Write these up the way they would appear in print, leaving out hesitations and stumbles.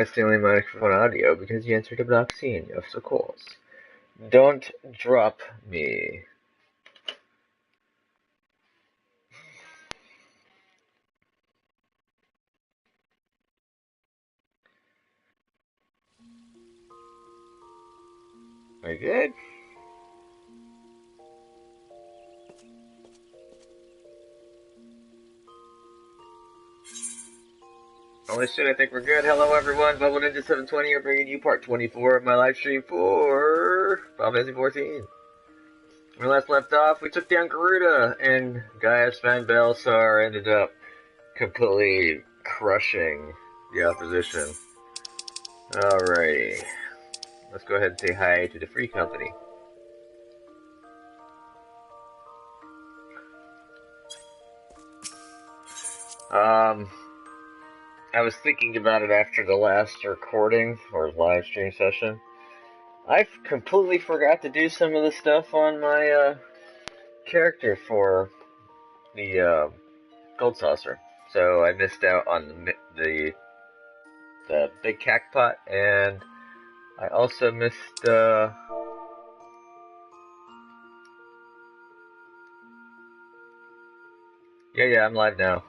That's the only microphone audio because you entered a black scene, yes, of course. Don't drop me. I did? Holy shit, I think we're good. Hello everyone, Bubble Ninja 720 here bringing you part 24 of my live stream for Final Fantasy 14. When we last left off, we took down Garuda, and Gaius Van Belsar ended up completely crushing the opposition. Alrighty. Let's go ahead and say hi to the Free Company. I was thinking about it after the last recording, or live stream session. I completely forgot to do some of the stuff on my, character for the, Gold Saucer. So I missed out on the big cactpot, and I also missed, yeah, I'm live now.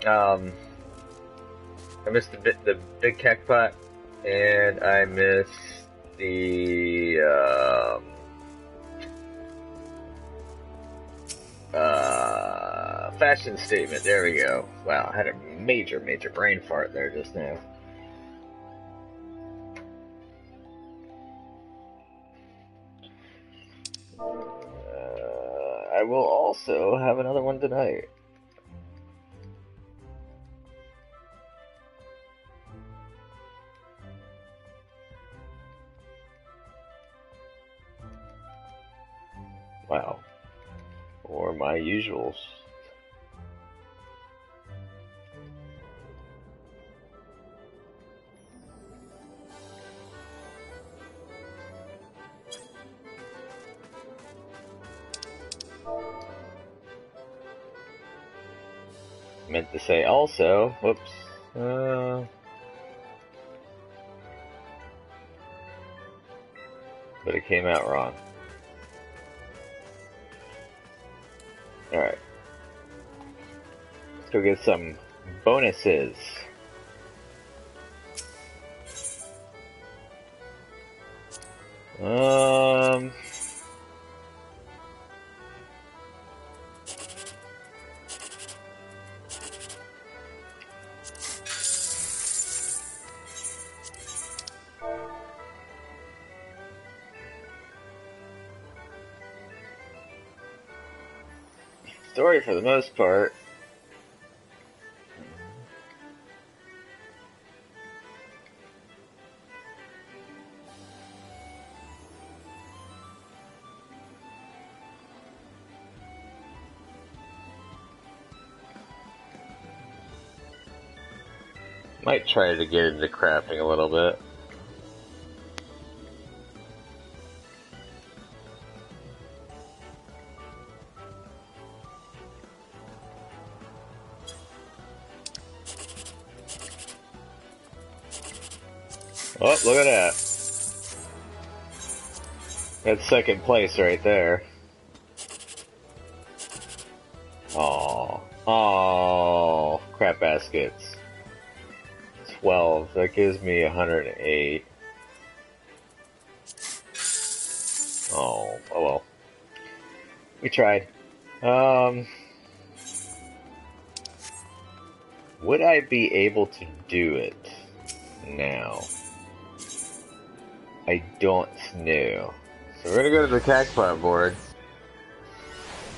I missed the big cactpot, and I missed the, fashion statement. There we go. Wow, I had a major brain fart there just now. I will also have another one tonight. Wow. Or my usuals. Meant to say also, whoops, but it came out wrong. Alright. Let's go get some bonuses. Story for the most part. Might try to get into crafting a little bit. Oh, look at that. That's second place right there. Oh, crap baskets. 12. That gives me 108. Oh well. We tried. Would I be able to do it now? I don't know. So we're gonna go to the cactpot board.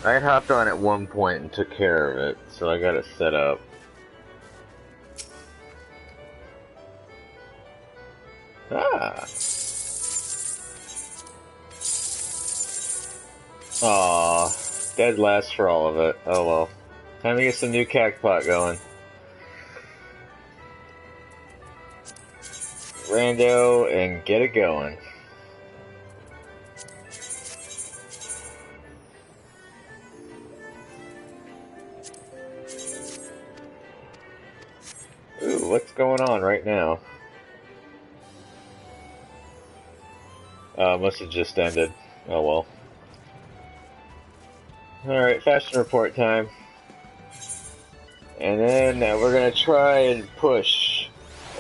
I hopped on at one point and took care of it, so I got it set up. Ah. Aw, dead last for all of it. Oh well. Time to get some new cactpot going. Rando and get it going. what's going on right now? Must have just ended. Oh well. Alright, fashion report time. And then we're gonna try and push.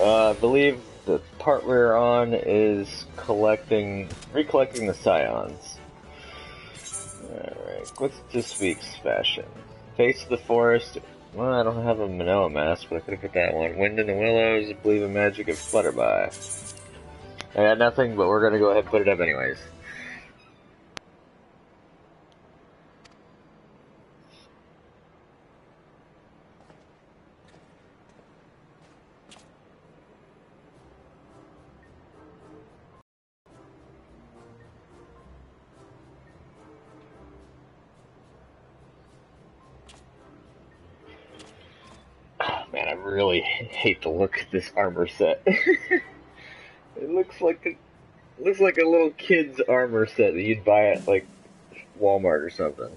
I believe the part we're on is recollecting the scions. Alright, what's this week's fashion? Face of the Forest. Well, I don't have a Manoa mask, but I could have put that one. Wind in the Willows, Believe in Magic, and Flutterby. I got nothing, but we're gonna go ahead and put it up anyways. Man, I really hate the look of this armor set. It looks like a little kid's armor set that you'd buy at like Walmart or something.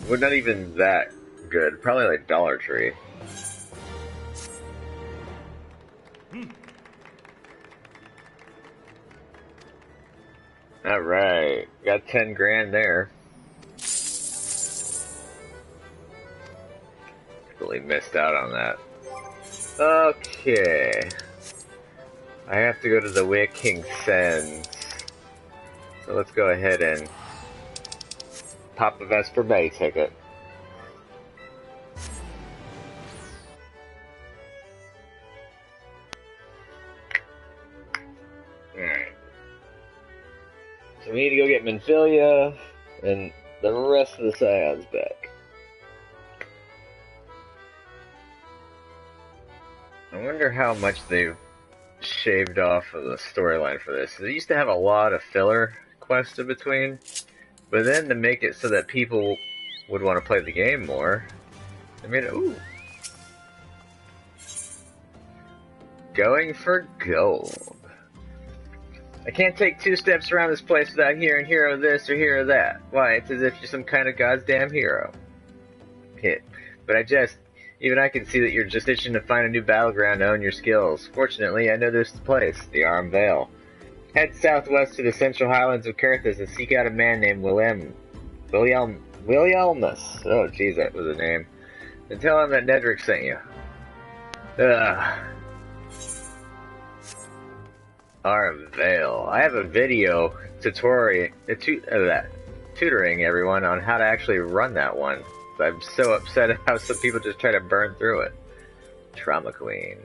Well, not even that good. Probably like Dollar Tree. All right, got 10 grand there. Really missed out on that. Okay. I have to go to the Wea King Sens. So let's go ahead and pop a Vesper Bay ticket. Alright. So we need to go get Minfilia and the rest of the Scions back. I wonder how much they've shaved off of the storyline for this. They used to have a lot of filler quests in between, but then to make it so that people would want to play the game more, I mean, ooh. Going for gold. I can't take 2 steps around this place without hearing hero this or hero that. Why, it's as if you're some kind of goddamn hero. Hit. But even I can see that you're just itching to find a new battleground to own your skills. Fortunately, I know this place, the Arm Vale. Head southwest to the central highlands of Carthus and seek out a man named Williamus. Oh, jeez, that was a name. And tell him that Nedrick sent you. Arm Vale. I have a video tutorial, tutoring everyone on how to actually run that one. I'm so upset at how some people just try to burn through it. Trauma Queen.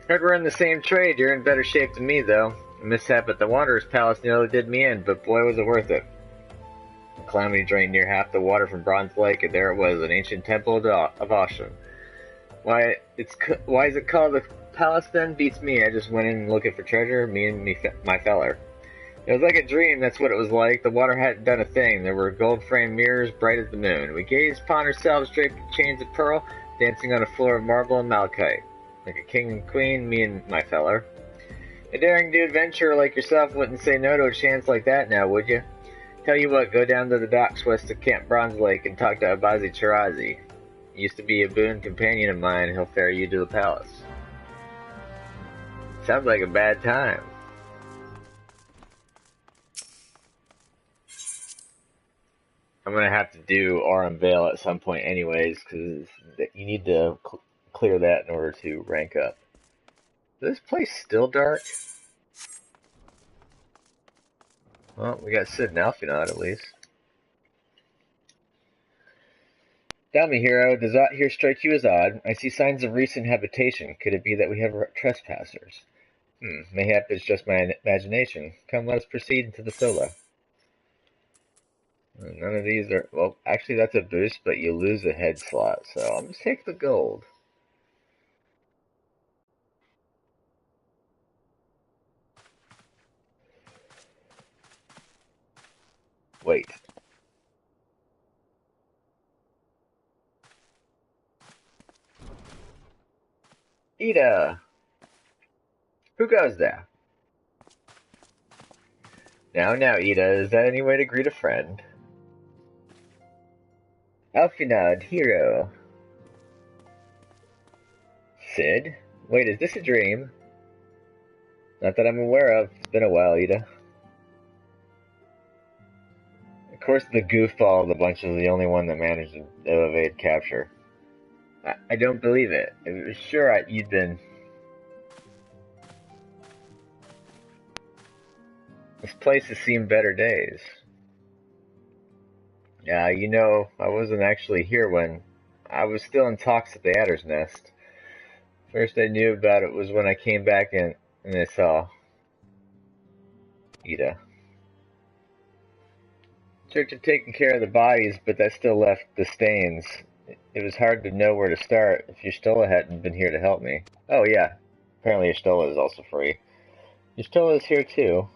Heard we're in the same trade. You're in better shape than me, though. A mishap at the Wanderer's Palace nearly did me in, but boy was it worth it. The calamity drained near half the water from Bronze Lake, and there it was, an ancient temple of Ocean. Why is it called the palace then? Beats me. I just went in looking for treasure, my feller. It was like a dream, that's what it was like. The water hadn't done a thing. There were gold-framed mirrors bright as the moon. We gazed upon ourselves draped in chains of pearl, dancing on a floor of marble and malachite. Like a king and queen, me and my feller. A daring new adventurer like yourself wouldn't say no to a chance like that now, would you? Tell you what, go down to the docks west of Camp Bronze Lake and talk to Abazi Chirazi. He used to be a boon companion of mine. He'll ferry you to the palace. Sounds like a bad time. I'm gonna have to do Aurum Vale at some point anyways, because you need to clear that in order to rank up. Is this place still dark? Well, we got Sid and Alphinaud at least. Tell me, hero, does that here strike you as odd? I see signs of recent habitation. Could it be that we have trespassers? Mayhap it's just my imagination. Come, let us proceed into the Sola. None of these are... Well, actually that's a boost, but you lose a head slot, so I'll just take the gold. Wait. Ida! Who goes there? Now, Ida, is that any way to greet a friend? Alphinaud, hero. Sid? Wait, is this a dream? Not that I'm aware of. It's been a while, Ida. Of course, the goofball of the bunch is the only one that managed to evade capture. I don't believe it. It was sure you'd been... This place has seen better days. Yeah, you know, I wasn't actually here when... I was still in talks at the Adder's Nest. First I knew about it was when I came back and I saw... Ida. Church had taken care of the bodies, but that still left the stains. It was hard to know where to start if Yustola hadn't been here to help me. Oh yeah, apparently Yustola is also free. Yustola is here too.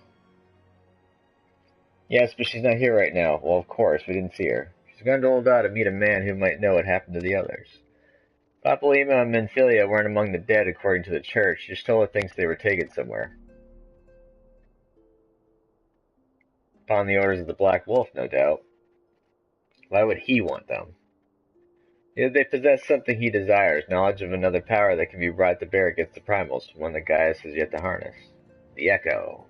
Yes, but she's not here right now. Well, of course, we didn't see her. She's gone to Oldar to meet a man who might know what happened to the others. Papalima and Menphilia weren't among the dead according to the church. Yustola thinks they were taken somewhere. Upon the orders of the Black Wolf, no doubt. Why would he want them? Either they possess something he desires, knowledge of another power that can be brought to bear against the primals, one that Gaius has yet to harness. The Echo.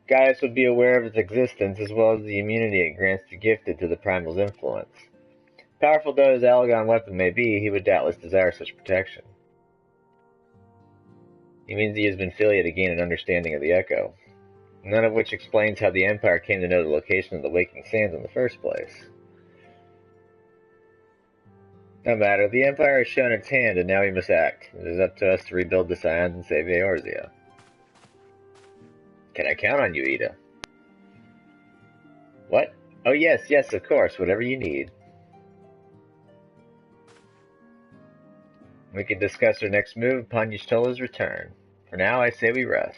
Gaius would be aware of its existence, as well as the immunity it grants the gifted to the primal's influence. Powerful though his Algon weapon may be, he would doubtless desire such protection. He means he has been Philia to gain an understanding of the Echo, none of which explains how the Empire came to know the location of the Waking Sands in the first place. No matter, the Empire has shown its hand, and now we must act. It is up to us to rebuild the Scions and save Eorzea. Can I count on you, Ida? What? Oh yes, of course, whatever you need. We can discuss our next move upon Yustola's return. For now, I say we rest.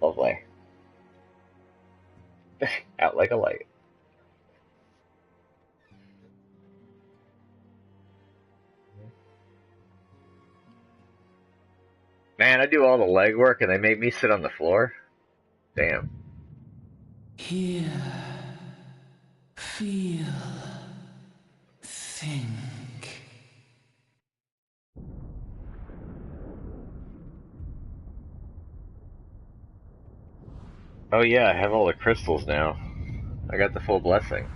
Lovely. Out like a light. Man, I do all the legwork and they made me sit on the floor? Damn. Hear, feel, think. Oh yeah, I have all the crystals now. I got the full blessing.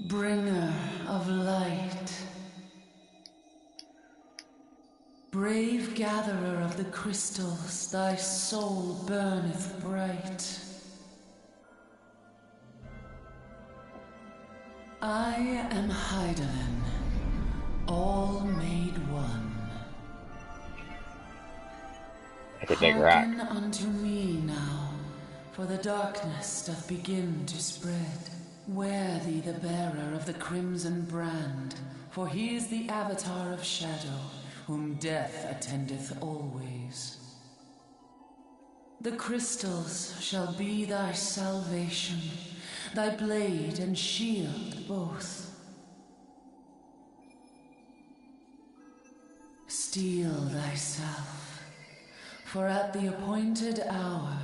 Bringer of light, brave gatherer of the crystals, thy soul burneth bright. I am Hydaelyn, all made one. Hearken unto me now, for the darkness doth begin to spread. Wear thee the bearer of the crimson brand, for he is the avatar of shadow, whom death attendeth always. The crystals shall be thy salvation, thy blade and shield both. Steel thyself, for at the appointed hour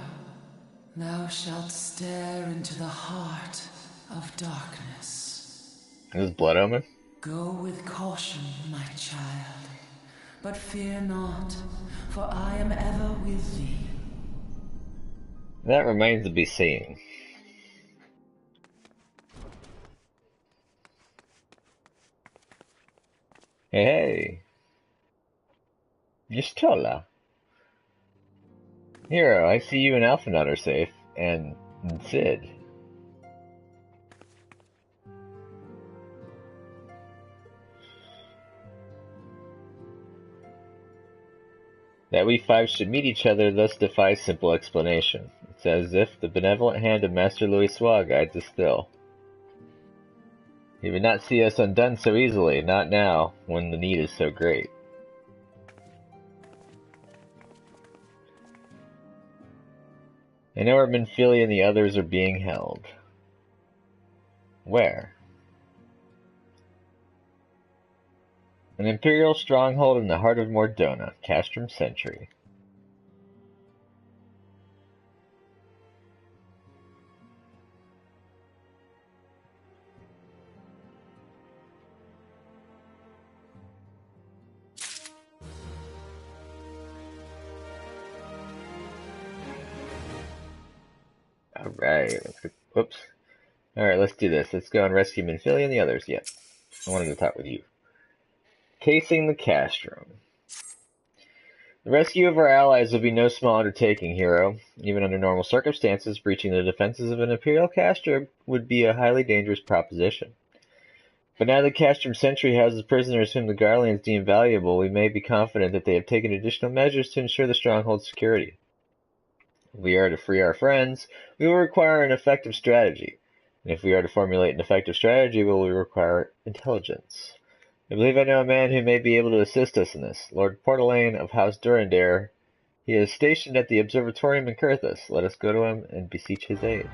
thou shalt stare into the heart of darkness. Is this Blood Omen? Go with caution, my child, but fear not, for I am ever with thee. That remains to be seen. Hey. Yustola. Hero, I see you and Alphanut are safe, and Sid. That we five should meet each other thus defies simple explanation. It's as if the benevolent hand of Master Louis Sois guides us still. He would not see us undone so easily, not now, when the need is so great. I know where Minfilia and the others are being held. Where? An Imperial stronghold in the heart of Mordona, Castrum Sentry. Alright, whoops. Alright, let's do this. Let's go and rescue Minfilia and the others. Yep. I wanted to talk with you. Casing the Castrum. The rescue of our allies will be no small undertaking, hero. Even under normal circumstances, breaching the defenses of an Imperial Castrum would be a highly dangerous proposition. But now that Castrum Sentry houses prisoners whom the Garleans deem valuable, we may be confident that they have taken additional measures to ensure the stronghold's security. If we are to free our friends, we will require an effective strategy. And if we are to formulate an effective strategy, we will require intelligence. I believe I know a man who may be able to assist us in this. Lord Portelaine of House Durandare. He is stationed at the Observatorium in Kurthus. Let us go to him and beseech his aid.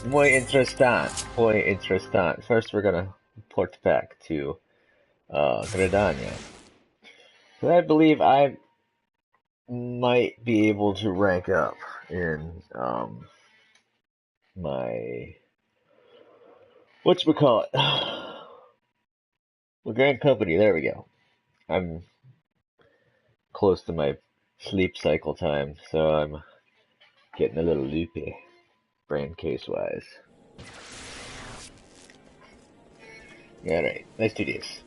Muy interesante. Muy interesante. First, we're gonna port back to Gredania. So I believe I might be able to rank up in my whatchamacallit? The Grand Company. There we go. I'm close to my sleep cycle time, so I'm getting a little loopy, brain case wise. Alright, let's do this.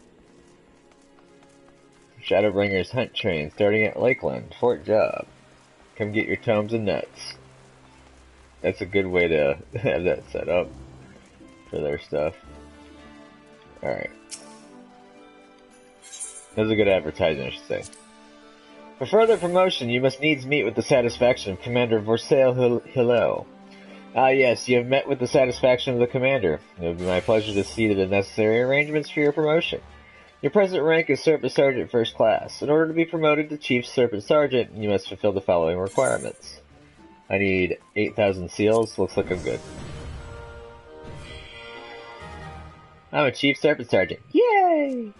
Shadowbringer's hunt train starting at Lakeland, Fort Job. Come get your tomes and nuts. That's a good way to have that set up for their stuff. Alright. That was a good advertising, I should say. For further promotion, you must needs meet with the satisfaction of Commander Vorsail Hillel. Ah yes, you have met with the satisfaction of the Commander. It would be my pleasure to see to the necessary arrangements for your promotion. Your present rank is Serpent Sergeant First Class. In order to be promoted to Chief Serpent Sergeant, you must fulfill the following requirements. I need 8,000 seals. Looks like I'm good. I'm a Chief Serpent Sergeant. Yay!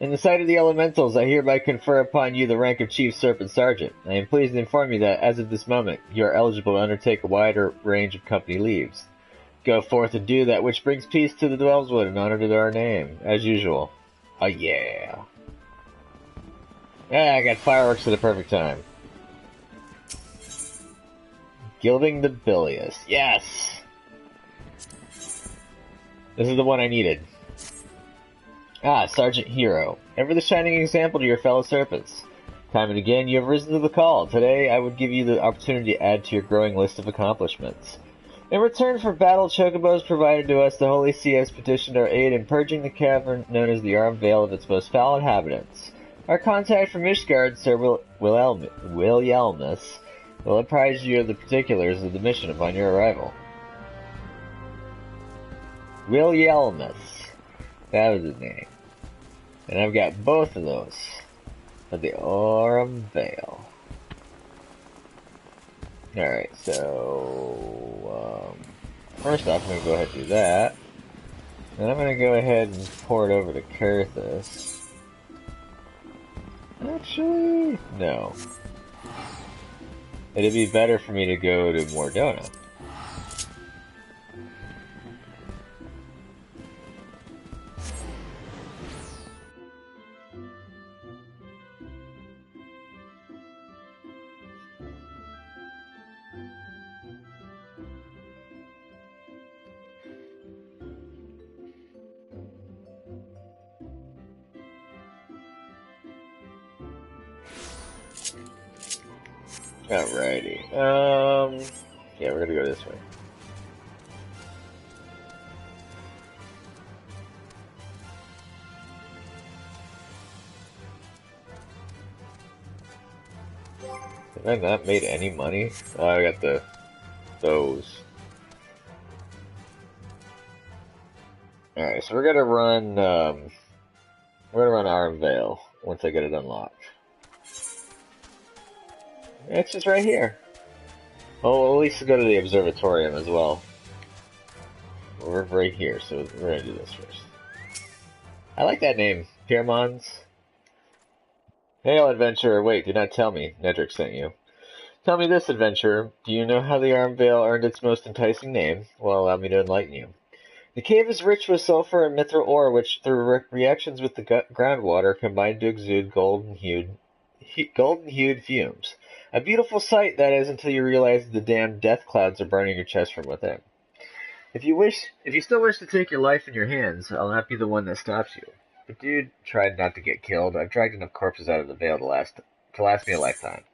In the sight of the elementals, I hereby confer upon you the rank of Chief Serpent Sergeant. I am pleased to inform you that, as of this moment, you are eligible to undertake a wider range of company leaves. Go forth and do that which brings peace to the Dwellswood and honor to our name, as usual. Oh yeah. Yeah, I got fireworks at the perfect time. Gilding the Bilious. Yes! This is the one I needed. Ah, Sergeant Hero. Ever the shining example to your fellow serpents. Time and again, you have risen to the call. Today, I would give you the opportunity to add to your growing list of accomplishments. In return for battle chocobos provided to us, the Holy See has petitioned our aid in purging the cavern known as the Armed Vale of its most foul inhabitants. Our contact from Ishgard, Sir Willielmus, will apprise you of the particulars of the mission upon your arrival. Willielmus. That was his name. And I've got both of those of the Armed Vale. Alright, so first off, I'm going to go ahead and do that. Then I'm going to go ahead and port over to Kurthus. Actually, no. It'd be better for me to go to Mordona. Alrighty. Yeah, we're gonna go this way. Have I not made any money? Oh, I got those. Alright, so we're gonna run Armed Vale once I get it unlocked. It's just right here. Well, at least go to the observatorium as well. We're right here, so we're gonna do this first. I like that name, Piermons. Hail, adventurer. Wait, do not tell me. Nedrick sent you. Tell me this, adventurer. Do you know how the Arm Veil earned its most enticing name? Well, allow me to enlighten you. The cave is rich with sulfur and mithril ore, which, through reactions with the groundwater, combine to exude golden-hued fumes. A beautiful sight, that is, until you realize the damned death clouds are burning your chest from within. If you still wish to take your life in your hands, I'll not be the one that stops you. But dude, tried not to get killed. I've dragged enough corpses out of the Veil to last me a lifetime.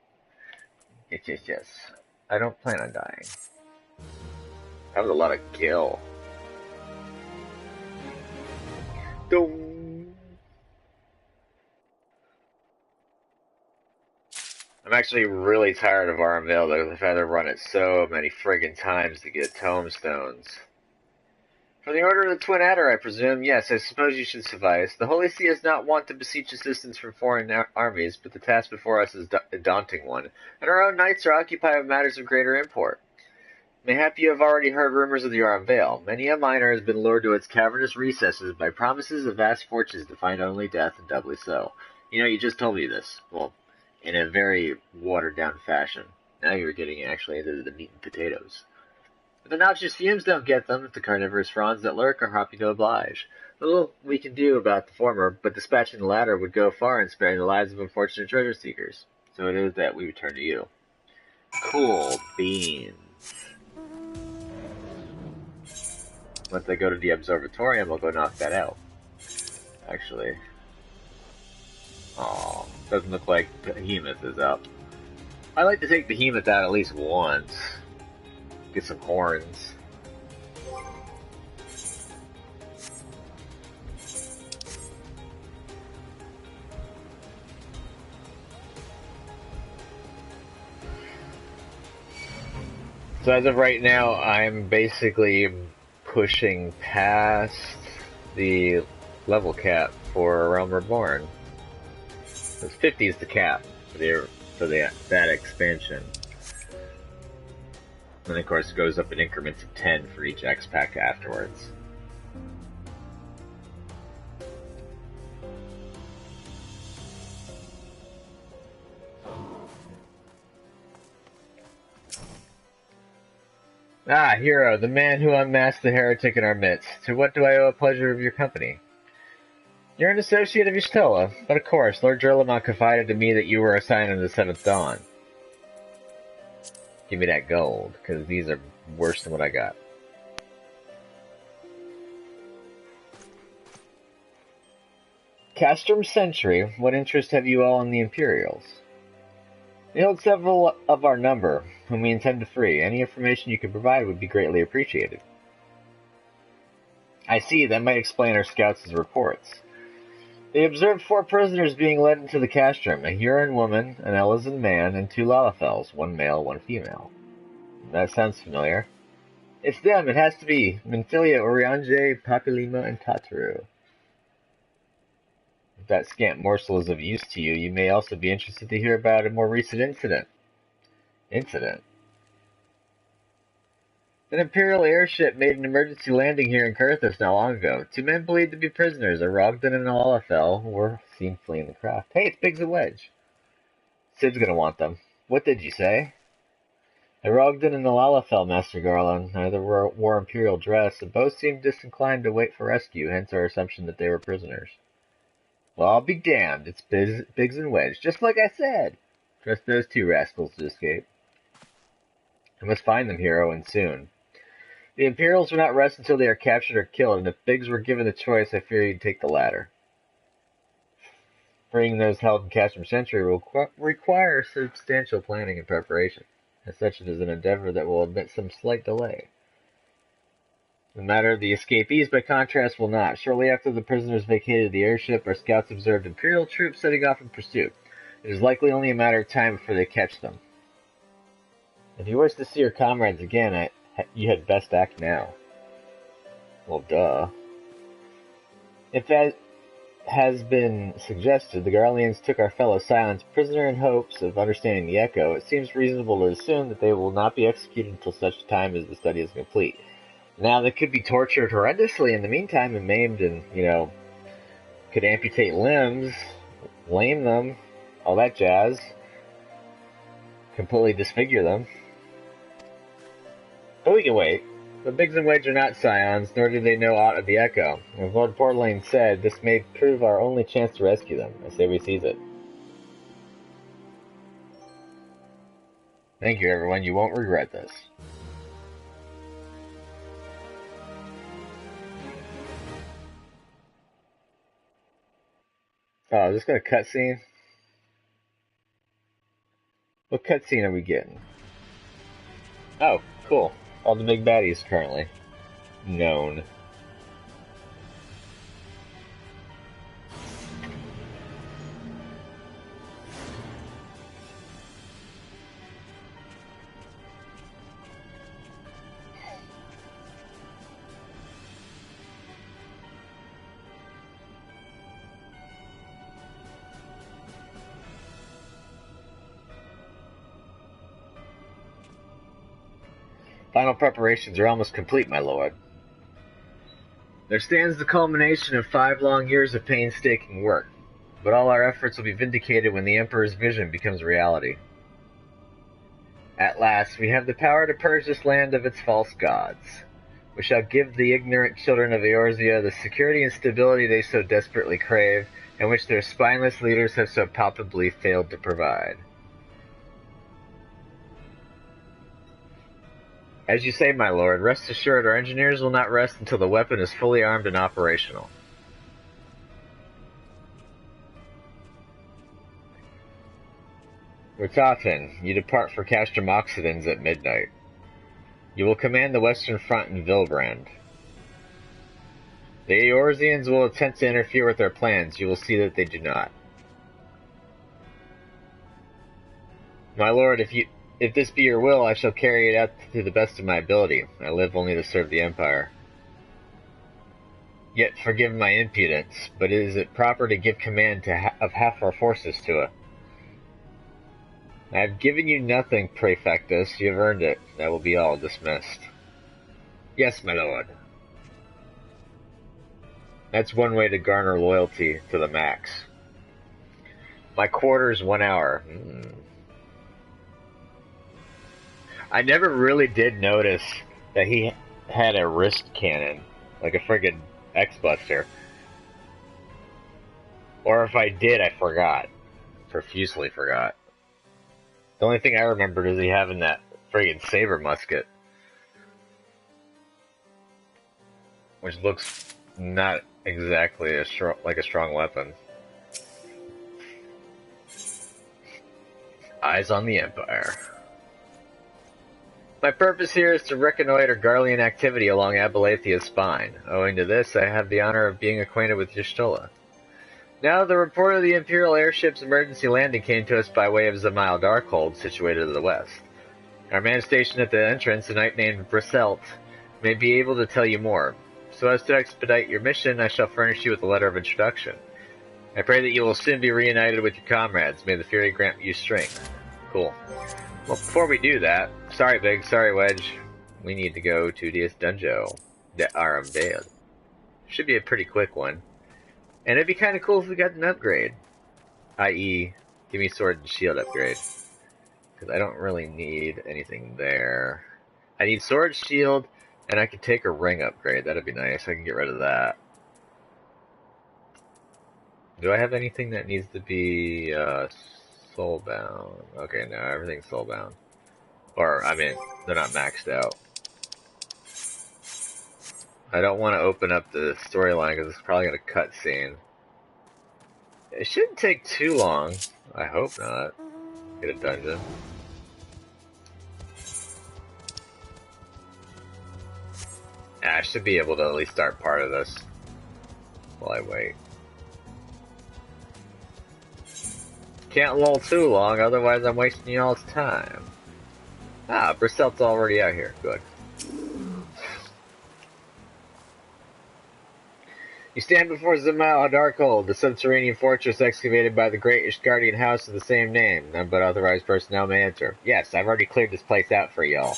Yes. I don't plan on dying. That was a lot of kill. I'm actually really tired of Arm Veil, though. I've had to run it so many friggin' times to get tomestones. For the Order of the Twin Adder, I presume? Yes, I suppose you should suffice. The Holy See is not wont to beseech assistance from foreign armies, but the task before us is a daunting one, and our own knights are occupied with matters of greater import. Mayhap you have already heard rumors of the Arm Veil. Many a miner has been lured to its cavernous recesses by promises of vast fortunes to find only death, and doubly so. You know, you just told me this. Well, in a very watered-down fashion. Now you're getting actually into the meat and potatoes. If the noxious fumes don't get them, the carnivorous fronds that lurk are happy to oblige. Little we can do about the former, but dispatching the latter would go far in sparing the lives of unfortunate treasure seekers. So it is that we return to you. Cool beans. Once I go to the observatorium, I'll go knock that out. Actually. Aw, doesn't look like Behemoth is up. I like to take Behemoth out at least once. Get some horns. So as of right now, I'm basically pushing past the level cap for Realm Reborn. Because 50 is the cap for that expansion. And of course it goes up in increments of 10 for each X-Pack afterwards. Ah, Hero, the man who unmasked the heretic in our midst. To what do I owe a pleasure of your company? You're an associate of Y'shtola, but of course, Lord Durlamont confided to me that you were a sign of the Seventh Dawn. Give me that gold, because these are worse than what I got. Castrum Sentry, what interest have you all in the Imperials? We hold several of our number, whom we intend to free. Any information you could provide would be greatly appreciated. I see, that might explain our scouts' reports. They observed 4 prisoners being led into the castrum, a Huron woman, an Elysian man, and 2 Lalafels, 1 male, 1 female. That sounds familiar. It's them, it has to be. Minfilia, Oriange, Papilima, and Tataru. If that scant morsel is of use to you, you may also be interested to hear about a more recent incident. An Imperial airship made an emergency landing here in Kurthos not long ago. 2 men believed to be prisoners, a Rogden and a Lalafel, were seen fleeing the craft. Hey, it's Biggs and Wedge. Sid's gonna want them. What did you say? A Rogden and a Lalafel, Master Garland. Neither wore Imperial dress, and both seemed disinclined to wait for rescue, hence our assumption that they were prisoners. Well, I'll be damned. It's Biggs and Wedge, just like I said. Trust those 2 rascals to escape. I must find them, Hero, and soon. The Imperials will not rest until they are captured or killed, and if Biggs were given the choice, I fear he'd take the latter. Freeing those held in Castrum Sentry will require substantial planning and preparation. As such, it is an endeavor that will admit some slight delay. The matter of the escapees, by contrast, will not. Shortly after the prisoners vacated the airship, our scouts observed Imperial troops setting off in pursuit. It is likely only a matter of time before they catch them. If you wish to see your comrades again, you had best act now. Well, duh. has been suggested, the Garleans took our fellow Silence prisoner in hopes of understanding the Echo. It seems reasonable to assume that they will not be executed until such time as the study is complete. Now, they could be tortured horrendously in the meantime and maimed and, could amputate limbs, lame them, all that jazz, completely disfigure them. But we can wait. The Biggs and Wedge are not scions, nor do they know aught of the Echo. As Lord Portland said, this may prove our only chance to rescue them. I say we seize it. Thank you, everyone. You won't regret this. Oh, is this got a cutscene? What cutscene are we getting? Oh, cool. All the big baddies currently known. Final preparations are almost complete, my lord. There stands the culmination of 5 long years of painstaking work, but all our efforts will be vindicated when the Emperor's vision becomes reality. At last, we have the power to purge this land of its false gods. We shall give the ignorant children of Eorzea the security and stability they so desperately crave, and which their spineless leaders have so palpably failed to provide. As you say, my lord, rest assured our engineers will not rest until the weapon is fully armed and operational. Ritathan, you depart for Castramoxidans at midnight. You will command the western front in Vilbrand. The Eorzeans will attempt to interfere with our plans. You will see that they do not. My lord, if this be your will, I shall carry it out to the best of my ability. I live only to serve the Empire. Yet forgive my impudence, but is it proper to give command of half our forces to it? I have given you nothing, Praefectus. You have earned it. That will be all. Dismissed. Yes, my lord. That's one way to garner loyalty to the max. My quarters, 1 hour. I never really did notice that he had a wrist cannon, like a friggin' X-Buster. Or if I did, I forgot. Profusely forgot. The only thing I remembered is he having that friggin' saber musket. Which looks not exactly like a strong weapon. Eyes on the Empire. My purpose here is to reconnoiter Garlean activity along Abalathia's spine. Owing to this, I have the honor of being acquainted with Y'shtola. Now, the report of the Imperial airship's emergency landing came to us by way of Zamail Darkhold, situated to the west. Our man stationed at the entrance, a knight named Briselt, may be able to tell you more. So as to expedite your mission, I shall furnish you with a letter of introduction. I pray that you will soon be reunited with your comrades. May the Fury grant you strength. Cool. Well, before we do that, sorry Big, sorry Wedge, we need to go to this Dojo. Dead. Should be a pretty quick one. And it'd be kind of cool if we got an upgrade. I.e., give me sword and shield upgrade. Because I don't really need anything there. I need sword, shield, and I could take a ring upgrade. That'd be nice. I can get rid of that. Do I have anything that needs to be soulbound? Okay, no, everything's soulbound. Or, I mean, they're not maxed out. I don't want to open up the storyline because it's probably going to cutscene. It shouldn't take too long. I hope not. Get a dungeon. I should be able to at least start part of this while I wait. Can't lull too long, otherwise I'm wasting y'all's time. Ah, Briselt's already out here. Good. You stand before Zamal Darkhold, the subterranean fortress excavated by the great Ishgardian house of the same name. None but authorized personnel may enter. Yes, I've already cleared this place out for y'all.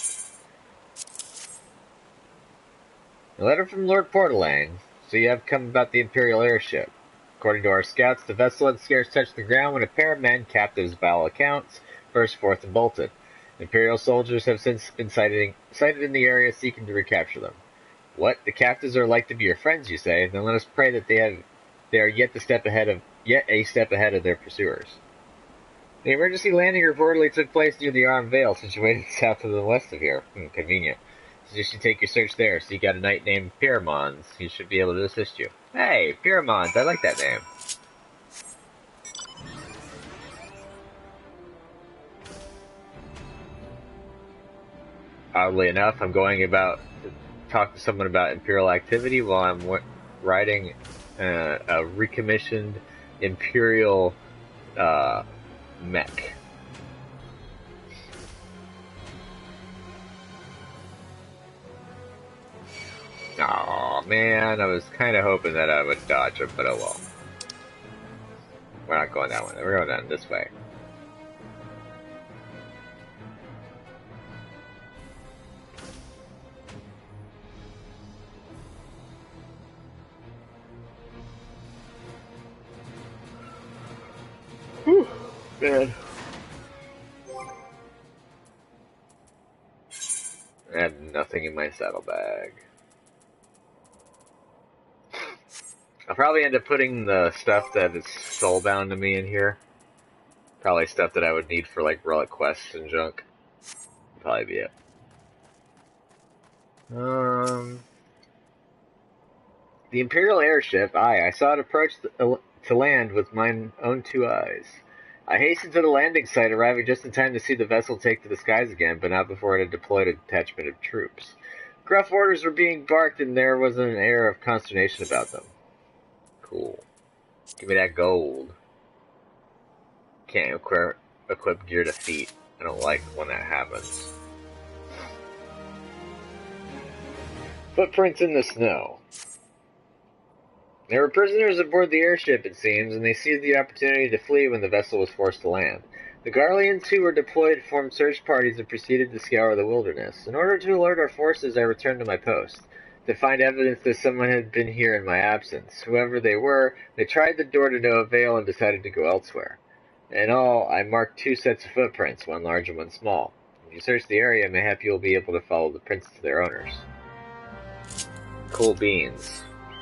A letter from Lord Portalane. So you have come about the Imperial airship. According to our scouts, the vessel had scarce touched the ground when a pair of men, captives by all accounts, burst forth and bolted. Imperial soldiers have since been sighted in the area seeking to recapture them. What? The captives are like to be your friends, you say? Then let us pray that they are yet a step ahead of their pursuers. The emergency landing reportedly took place near the Arm Vale, situated south of the west of here. Convenient. So you should take your search there. Seek out a knight named Pyramons. He should be able to assist you. Hey, Pyramons, I like that name. Oddly enough, I'm going about to talk to someone about Imperial activity while I'm riding a recommissioned Imperial mech. Aw, man, I was kind of hoping that I would dodge it, but oh well. We're not going that way. We're going down this way. Whew, man. I have nothing in my saddlebag. I'll probably end up putting the stuff that is soulbound to me in here. Probably stuff that I would need for like relic quests and junk. Probably be it. The Imperial airship, I saw it approach to land with mine own two eyes. I hastened to the landing site, arriving just in time to see the vessel take to the skies again, but not before it had deployed a detachment of troops. Gruff orders were being barked, and there was an air of consternation about them. Cool. Give me that gold. Can't equip gear to feet. I don't like when that happens. Footprints in the snow. There were prisoners aboard the airship, it seems, and they seized the opportunity to flee when the vessel was forced to land. The Garleans, who were deployed, formed search parties and proceeded to scour the wilderness. In order to alert our forces, I returned to my post. To find evidence that someone had been here in my absence. Whoever they were, they tried the door to no avail and decided to go elsewhere. In all, I marked 2 sets of footprints, one large and one small. If you search the area, mayhap you'll be able to follow the prints to their owners. Cool beans.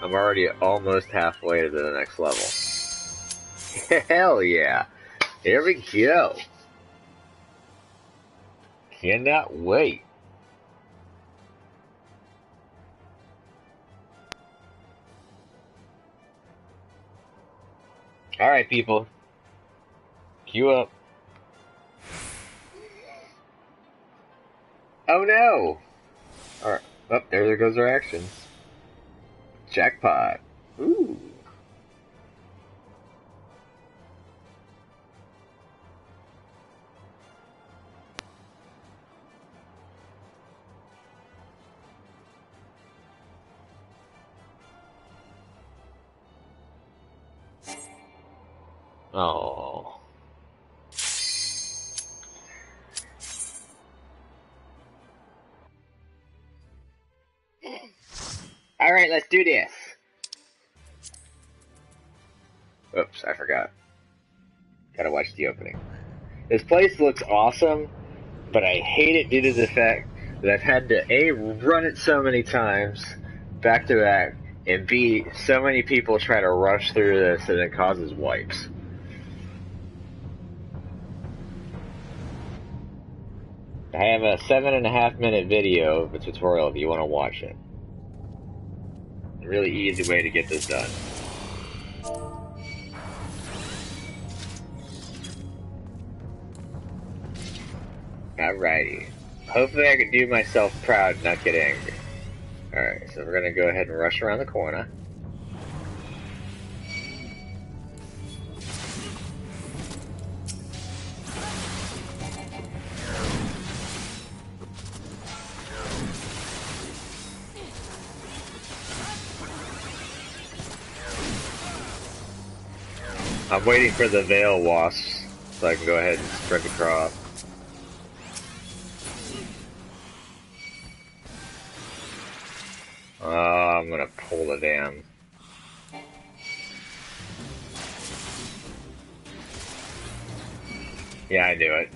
I'm already almost halfway to the next level. Hell yeah! Here we go! Cannot wait! Alright, people. Queue up. Oh no! Alright. Oh, there goes our actions. Jackpot. Ooh. Oh. Alright, let's do this. Oops, I forgot. Gotta watch the opening. This place looks awesome, but I hate it due to the fact that I've had to A, run it so many times, back to back, and B, so many people try to rush through this and it causes wipes. I have a 7.5 minute video of a tutorial if you want to watch it. A really easy way to get this done. Alrighty. Hopefully I can do myself proud and not get angry. Alright, so we're gonna go ahead and rush around the corner. I'm waiting for the veil wasps so I can go ahead and sprint across. Oh, I'm gonna pull the damn. Yeah, I knew it.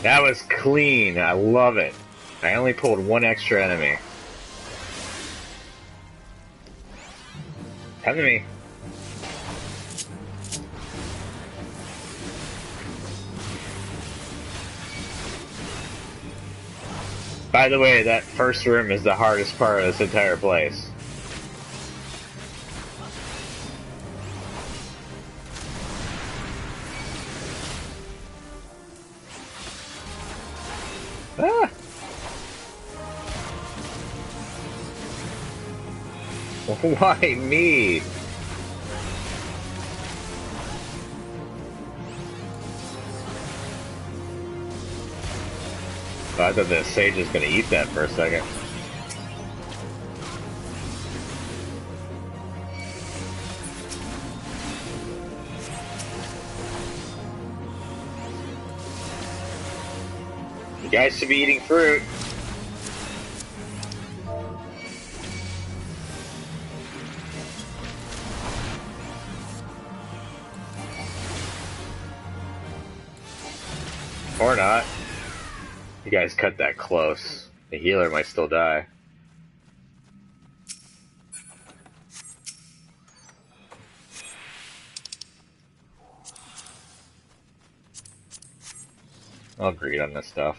That was clean. I love it. I only pulled one extra enemy. Come to me. By the way, that first room is the hardest part of this entire place. Ah! Why me? I thought the sage was gonna eat that for a second. You guys should be eating fruit. Or not. You guys cut that close. The healer might still die. I'll greed on this stuff.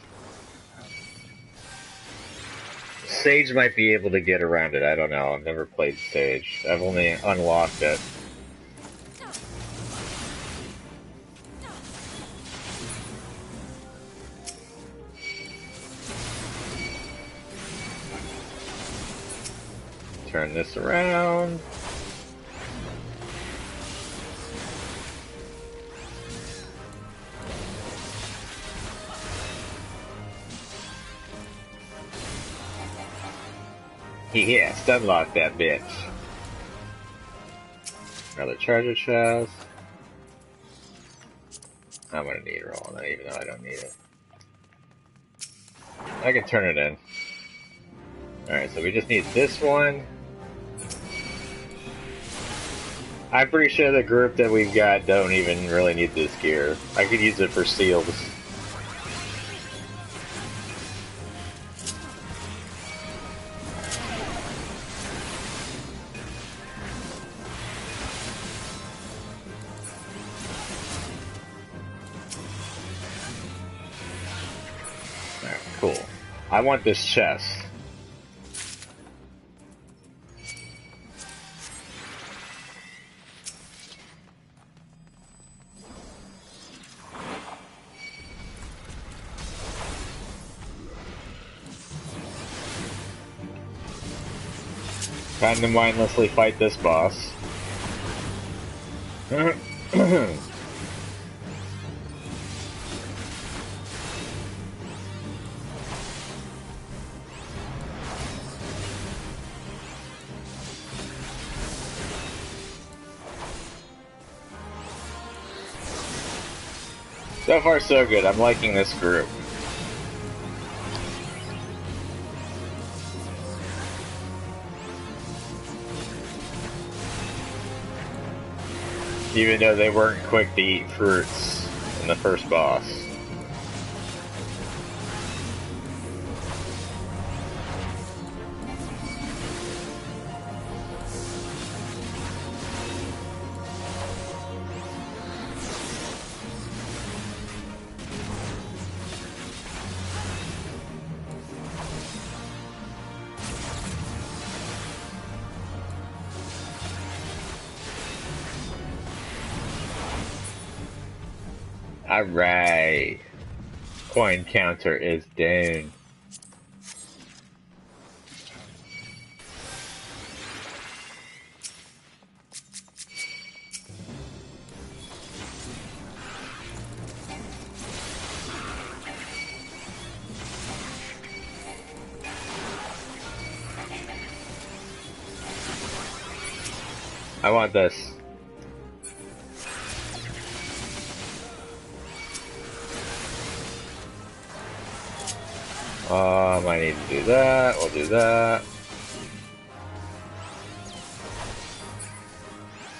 Sage might be able to get around it. I don't know. I've never played Sage. I've only unlocked it. Turn this around. Yes, unlock that bitch. Another charger chest. I'm gonna need roll on that even though I don't need it. I can turn it in. Alright, so we just need this one. I'm pretty sure the group that we've got don't even really need this gear. I could use it for seals. Alright, cool. I want this chest. Time to mindlessly fight this boss. So far so good, I'm liking this group. Even though they weren't quick to eat fruits in the first boss. Alright. Coin counter is down. I want this. I need to do that. We'll do that.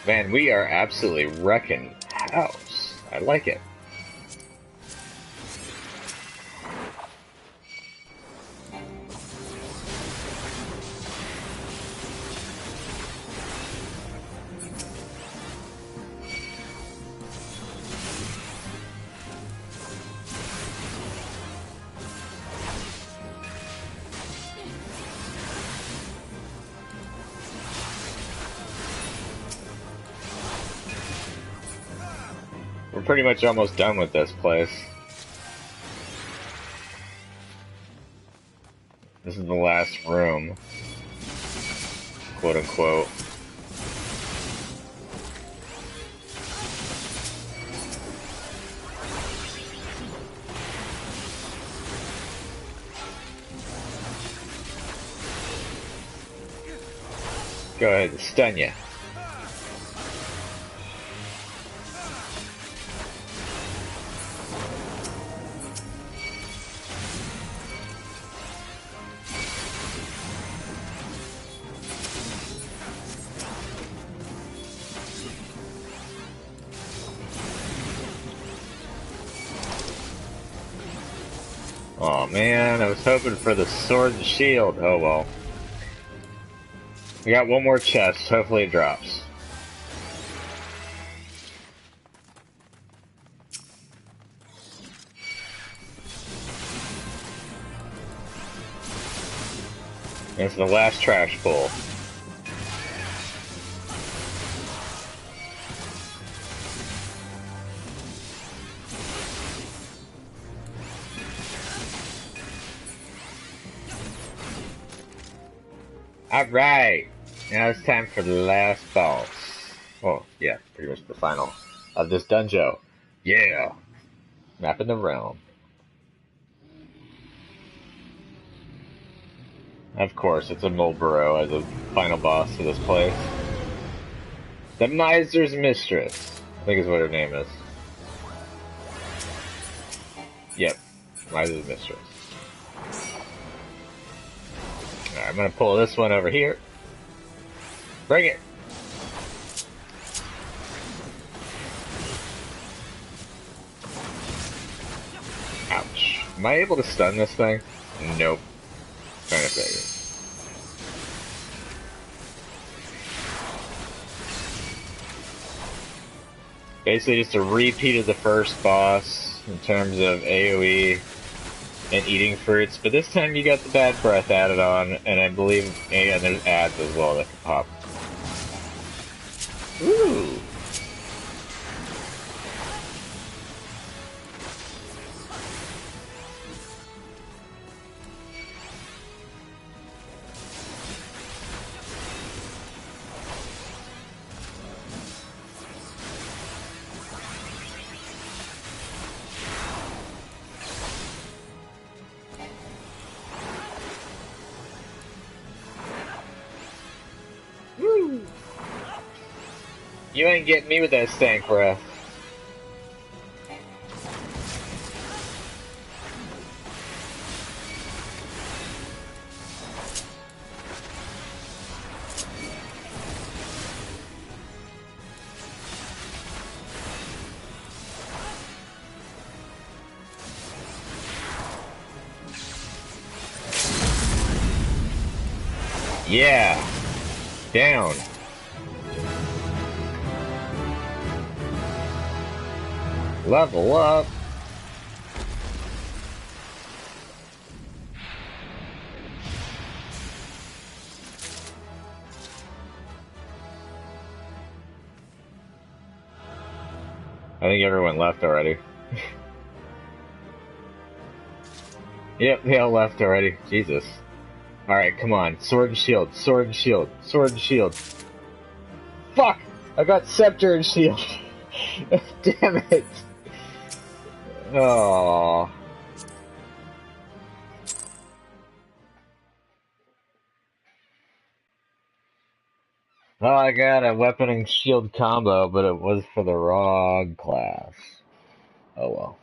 Man, we are absolutely wrecking house. I like it. We're pretty much almost done with this place. This is the last room. Quote unquote. Go ahead and stun ya. Oh man, I was hoping for the sword and shield. Oh well. We got one more chest. Hopefully it drops. It's the last trash pull. Alright, now it's time for the last boss. Oh, yeah, pretty much the final of this Dojo. Yeah! Mapping the realm. Of course, it's a Mulboro as a final boss to this place. The Miser's Mistress, I think is what her name is. Yep, Miser's Mistress. Alright, I'm gonna pull this one over here. Bring it! Ouch. Am I able to stun this thing? Nope. Trying to figure. Basically just a repeat of the first boss in terms of AoE and eating fruits, but this time you got the bad breath added on, and I believe, yeah, there's ads as well that can pop. Ooh! You ain't getting me with that stank breath. Yeah. Down. Level up. I think everyone left already. Yep, they all left already. Jesus. Alright, come on. Sword and shield. Sword and shield. Sword and shield. Fuck! I got scepter and shield. Damn it. Oh. Oh, I got a weapon and shield combo, but it was for the wrong class. Oh well.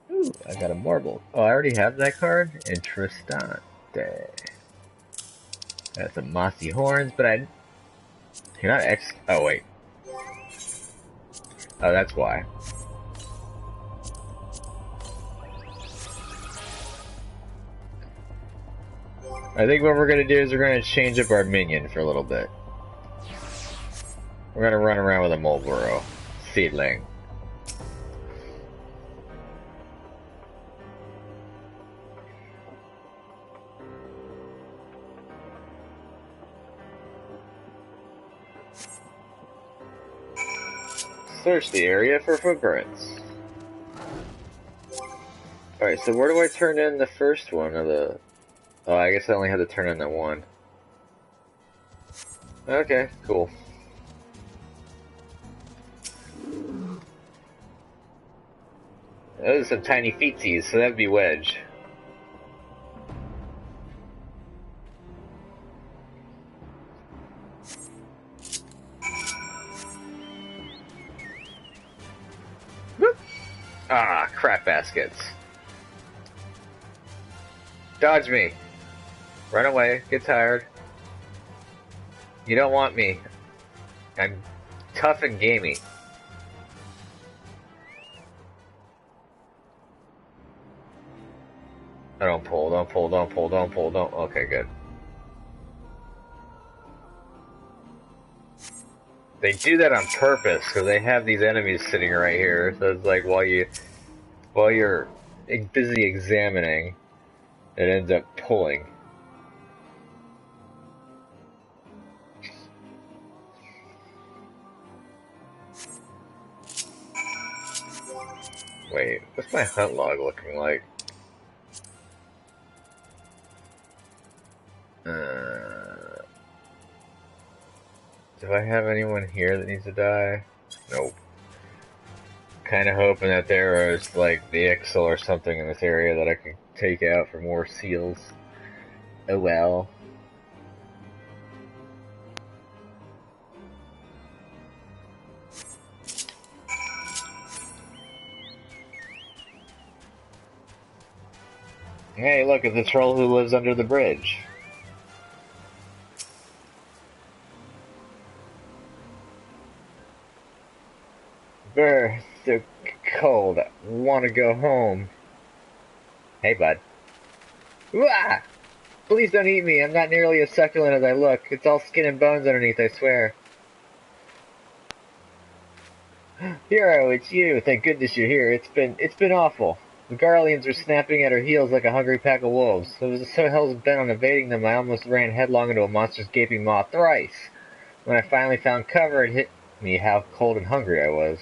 Ooh, I got a marble. Oh, I already have that card? Interessante. Got some mossy horns, but you're not X. Oh, wait. Oh, that's why. I think what we're gonna do is we're gonna change up our minion for a little bit. We're gonna run around with a Mulboro seedling. Search the area for footprints. Alright, so where do I turn in the first one of the... Oh, I guess I only had to turn in the one. Okay, cool. Those are some tiny feetsies, so that'd be Wedge. Whoop. Ah, crap baskets. Dodge me. Run away. Get tired. You don't want me. I'm tough and gamey. Oh, don't pull, don't pull, don't pull, don't pull, don't... Okay, good. They do that on purpose, because they have these enemies sitting right here. So it's like, while you're busy examining, it ends up pulling. Wait, what's my hunt log looking like? Do I have anyone here that needs to die? Nope. Kinda hoping that there is, like, the Ixal or something in this area that I could take out for more seals. Oh well. Hey, look, it's the troll who lives under the bridge. Brr, so cold. I want to go home. Hey, bud. Wah! Please don't eat me. I'm not nearly as succulent as I look. It's all skin and bones underneath, I swear. Hero, it's you. Thank goodness you're here. It's been awful. The Garleans were snapping at our heels like a hungry pack of wolves. I was so hell-bent on evading them, I almost ran headlong into a monstrous gaping maw thrice. When I finally found cover, it hit me how cold and hungry I was.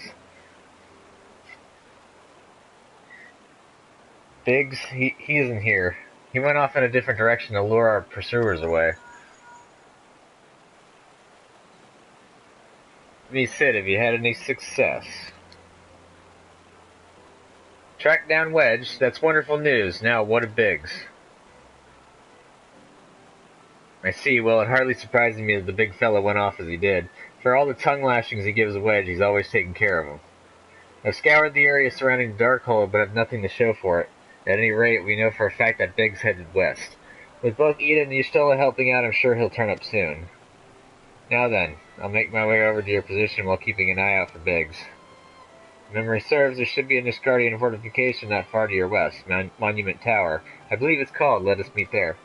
Biggs, he isn't here. He went off in a different direction to lure our pursuers away. Me, Sid, have you had any success? Track down Wedge. That's wonderful news. Now, what of Biggs? I see. Well, it hardly surprises me that the big fellow went off as he did. For all the tongue lashings he gives Wedge, he's always taking care of him. I've scoured the area surrounding the Darkhold, but have nothing to show for it. At any rate, we know for a fact that Biggs headed west. With both Eden and Yustela helping out, I'm sure he'll turn up soon. Now then, I'll make my way over to your position while keeping an eye out for Biggs. If memory serves, there should be a Niscardian fortification not far to your west, Monument Tower. I believe it's called. Let us meet there.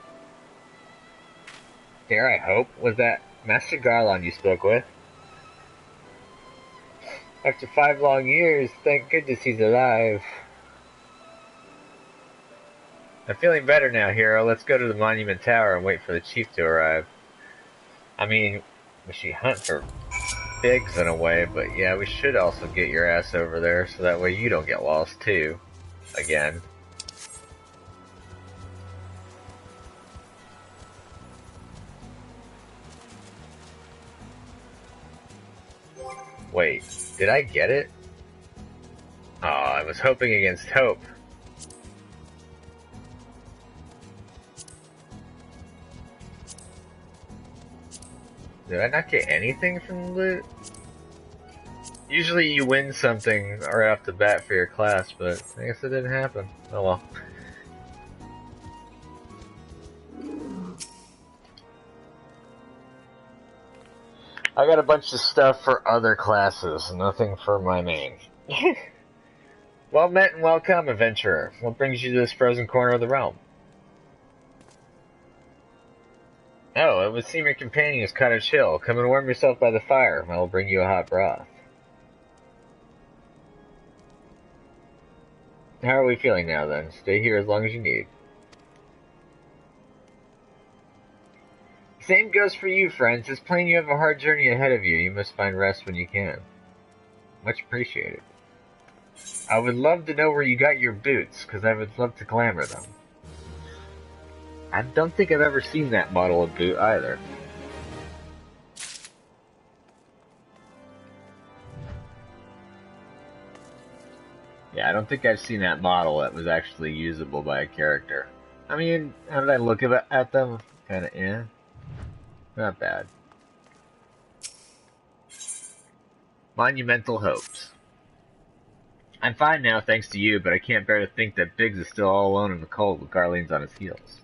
Dare I hope? Was that Master Garlon you spoke with? After 5 long years, thank goodness he's alive. I'm feeling better now, hero. Let's go to the Monument Tower and wait for the chief to arrive. I mean, we should hunt for Biggs in a way, but yeah, we should also get your ass over there so that way you don't get lost too. Again. Wait, did I get it? Oh, I was hoping against hope. Did I not get anything from the loot? Usually you win something right off the bat for your class, but I guess it didn't happen. Oh well. I got a bunch of stuff for other classes, nothing for my main. Well met and welcome, adventurer. What brings you to this frozen corner of the realm? Oh, it would seem your companion is Cottage Hill. Come and warm yourself by the fire. I will bring you a hot broth. How are we feeling now, then? Stay here as long as you need. Same goes for you, friends. It's plain you have a hard journey ahead of you. You must find rest when you can. Much appreciated. I would love to know where you got your boots, because I would love to glamour them. I don't think I've ever seen that model of boot either. Yeah, I don't think I've seen that model that was actually usable by a character. I mean, how did I look at them? Kinda, yeah. Not bad. Monumental hopes. I'm fine now, thanks to you, but I can't bear to think that Biggs is still all alone in the cold with Garleans on his heels.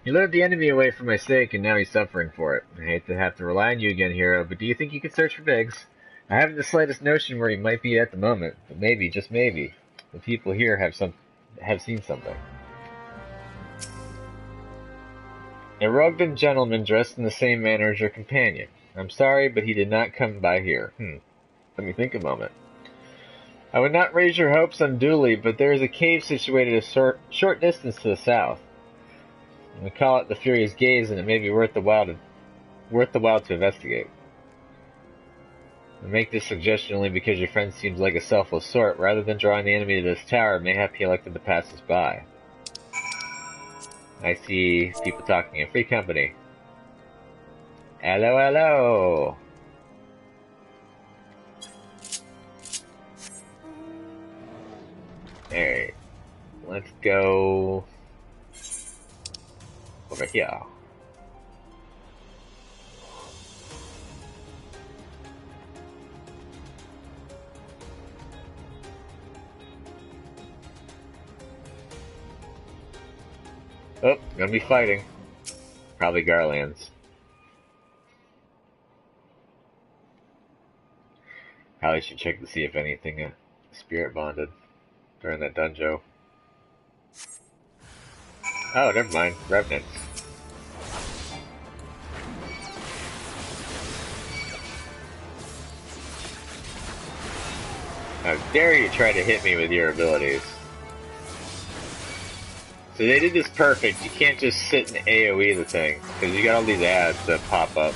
He lured the enemy away for my sake, and now he's suffering for it. I hate to have to rely on you again, hero, but do you think you could search for Biggs? I haven't the slightest notion where he might be at the moment, but maybe, just maybe, the people here have seen something. A rugged gentleman dressed in the same manner as your companion. I'm sorry, but he did not come by here. Let me think a moment. I would not raise your hopes unduly, but there is a cave situated a short distance to the south. We call it the Furious Gaze, and it may be worth the while to investigate. I make this suggestion only because your friend seems like a selfless sort. Rather than drawing the enemy to this tower, mayhap he elected to pass us by. I see people talking in free company. Hello, hello! Alright. Let's go over here. Oh, gonna be fighting. Probably Garlands. Probably should check to see if anything spirit bonded during that dungeon. Oh, never mind. Revenants. How dare you try to hit me with your abilities. So they did this perfect. You can't just sit and AoE the thing, because you got all these ads that pop up.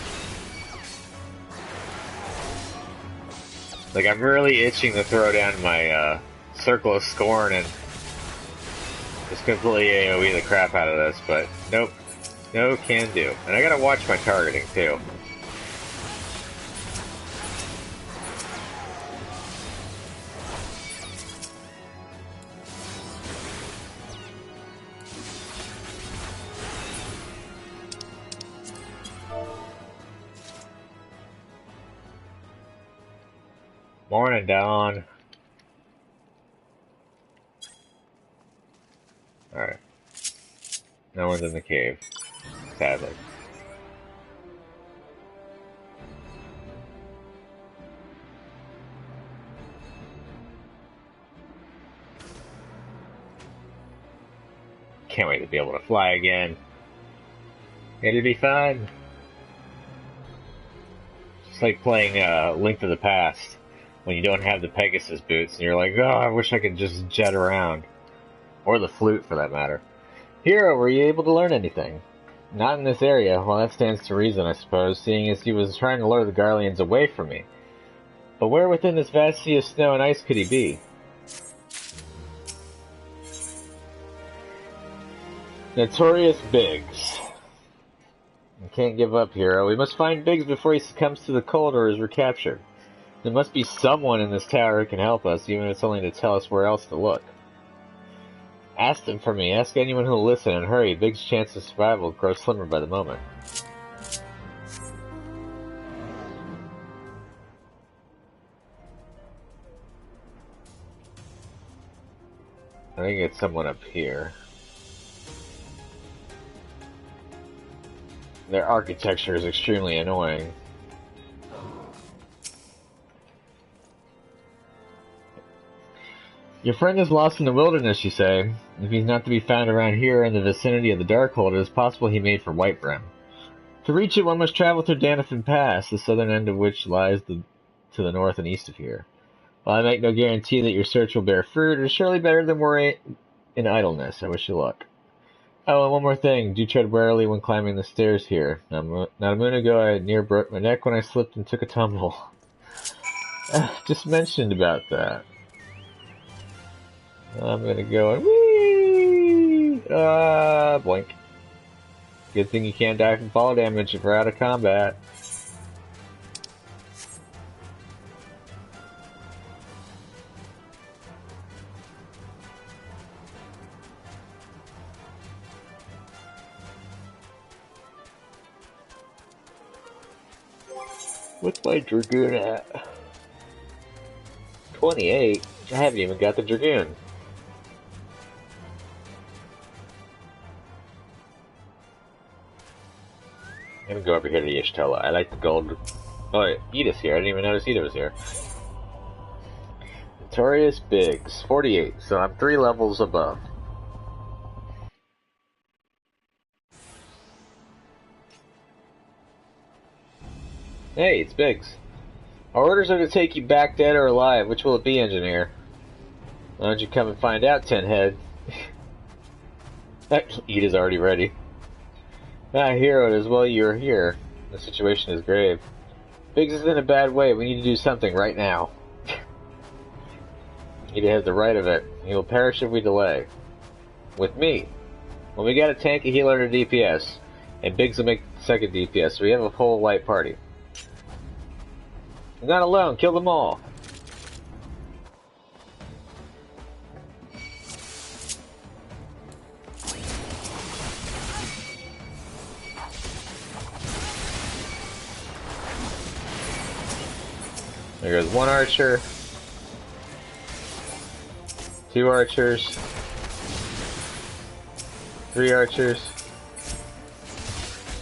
Like, I'm really itching to throw down my Circle of Scorn and just completely AoE the crap out of this, but nope. No can do. And I gotta watch my targeting, too. Morning, Dawn. Alright. No one's in the cave. Sadly. Can't wait to be able to fly again. It'll be fun. It's like playing Link to the Past. When you don't have the Pegasus boots, and you're like, oh, I wish I could just jet around. Or the flute, for that matter. Hero, were you able to learn anything? Not in this area. Well, that stands to reason, I suppose, seeing as he was trying to lure the Garleans away from me. But where within this vast sea of snow and ice could he be? Notorious Biggs. I can't give up, hero. We must find Biggs before he succumbs to the cold or is recaptured. There must be someone in this tower who can help us, even if it's only to tell us where else to look. Ask them for me. Ask anyone who will listen, and hurry. Big's chance of survival grows slimmer by the moment. I think it's someone up here. Their architecture is extremely annoying. Your friend is lost in the wilderness, you say. If he's not to be found around here in the vicinity of the Darkhold, it is possible he made for Whitebrim. To reach it, one must travel through Danafin Pass, the southern end of which lies to the north and east of here. While I make no guarantee that your search will bear fruit, it is surely better than worry in idleness. I wish you luck. Oh, and one more thing. Do tread warily when climbing the stairs here. Not a moon ago, I near broke my neck when I slipped and took a tumble. Just mentioned about that. I'm gonna go and whee! Blink. Good thing you can't die from fall damage if we're out of combat. What's my Dragoon at? 28? I haven't even got the Dragoon. I'm gonna go over here to Y'shtella. I like the gold. Oh, Edith's here. I didn't even notice Edith was here. Notorious Biggs, 48, so I'm 3 levels above. Hey, it's Biggs. Our orders are to take you back dead or alive. Which will it be, engineer? Why don't you come and find out, Tenhead? Edith's already ready. Ah, hero, it is well you are here. The situation is grave. Biggs is in a bad way. We need to do something right now. Edith has the right of it. He will perish if we delay. With me. When we got a tank, a healer, and a DPS. And Biggs will make the second DPS, so we have a whole light party. I'm not alone. Kill them all. There goes 1 archer. 2 archers. 3 archers.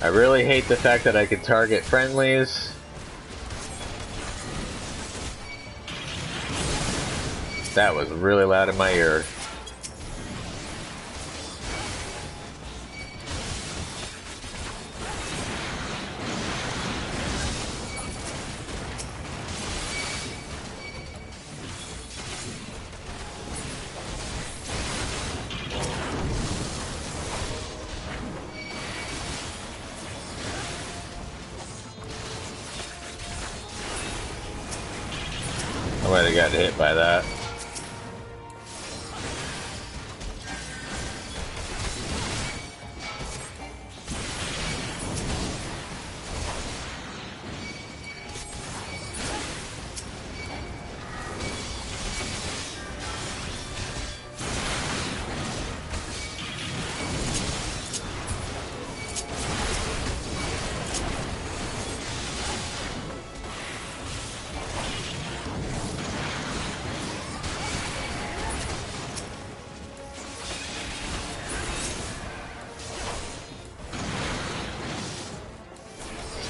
I really hate the fact that I can target friendlies. That was really loud in my ear. I might have got hit by that.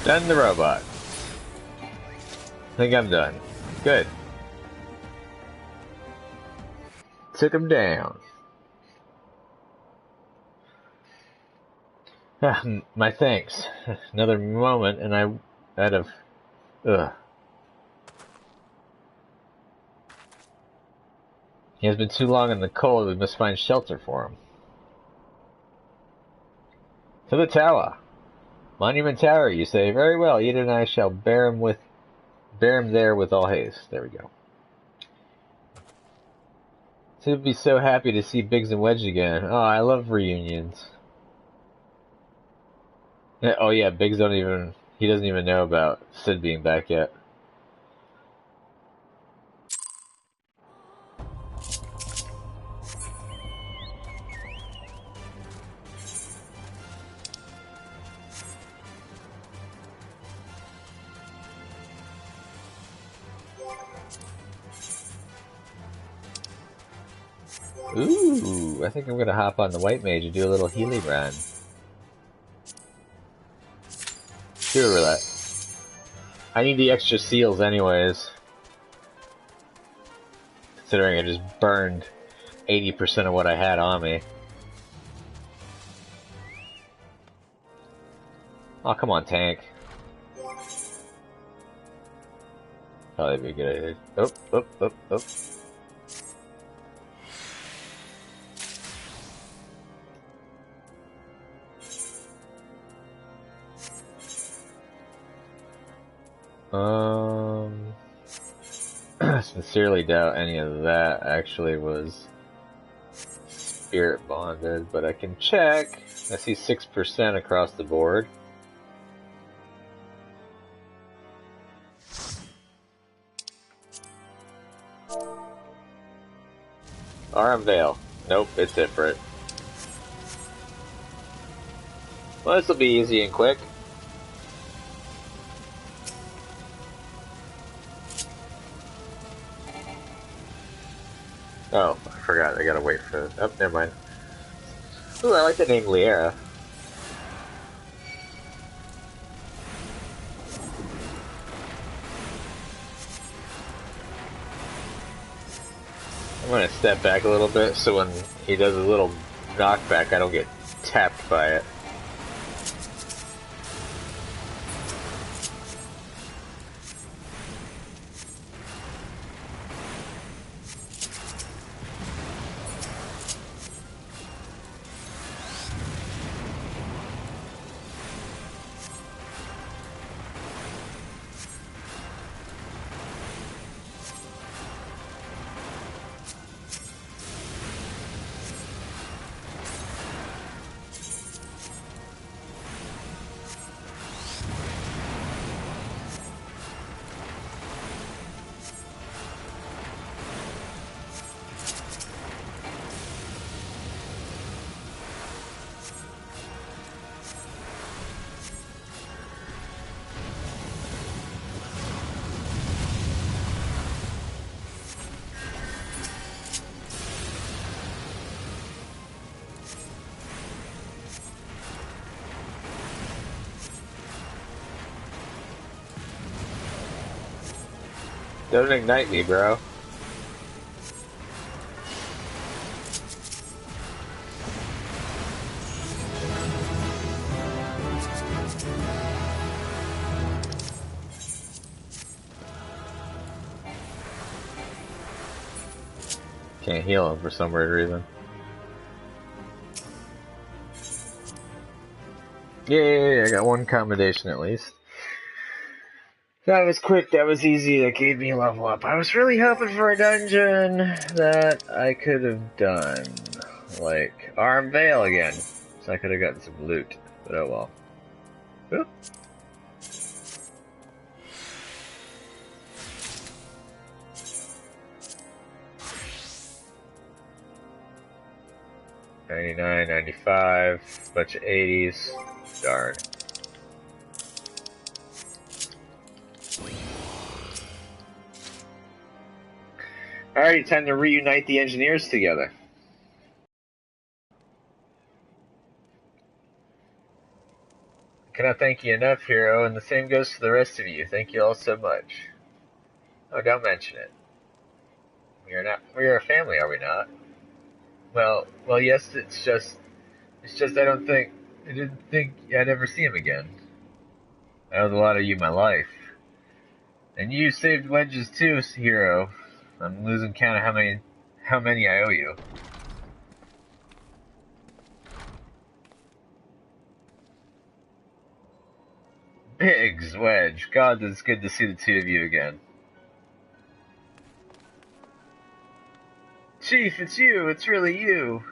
Done the robot. I think I'm done. Good. Took him down. My thanks. Another moment and I'd have... Ugh. He has been too long in the cold, we must find shelter for him. To the tower. Monument Tower, you say. Very well, Edith and I shall bear him there with all haste. There we go. Sid would be so happy to see Biggs and Wedge again. Oh, I love reunions. Oh yeah, Biggs he doesn't even know about Sid being back yet. Ooh, I think I'm gonna hop on the white mage and do a little healing run. Do a roulette. I need the extra seals anyways. Considering I just burned 80% of what I had on me. Oh, come on, tank. Probably be a good idea. Oh, oh, oh, oh. I sincerely doubt any of that actually was spirit bonded, but I can check. I see 6% across the board. Arm Veil. Nope, it's Ifrit. Well, this will be easy and quick. Oh, I forgot. I gotta wait for... Oh, never mind. Ooh, I like the name Liera. I'm gonna step back a little bit so when he does a little knockback, I don't get tapped by it. Don't ignite me, bro. Can't heal him for some weird reason. Yay, I got one commendation at least. That was quick, that was easy, that gave me a level up. I was really hoping for a dungeon that I could have done. Like, Arm Veil again. So I could have gotten some loot. But oh well. Oop. $99, $95, bunch of 80s. Darn. Alright, time to reunite the engineers together. I cannot thank you enough, hero, and the same goes to the rest of you. Thank you all so much. Oh, don't mention it. We're a family, are we not? Well, yes, it's just I didn't think I'd ever see him again. I owed a lot of you my life. And you saved Wedges too, hero. I'm losing count of how many I owe you. Biggs, Wedge, God, it's good to see the two of you again. Chief, it's you, it's really you.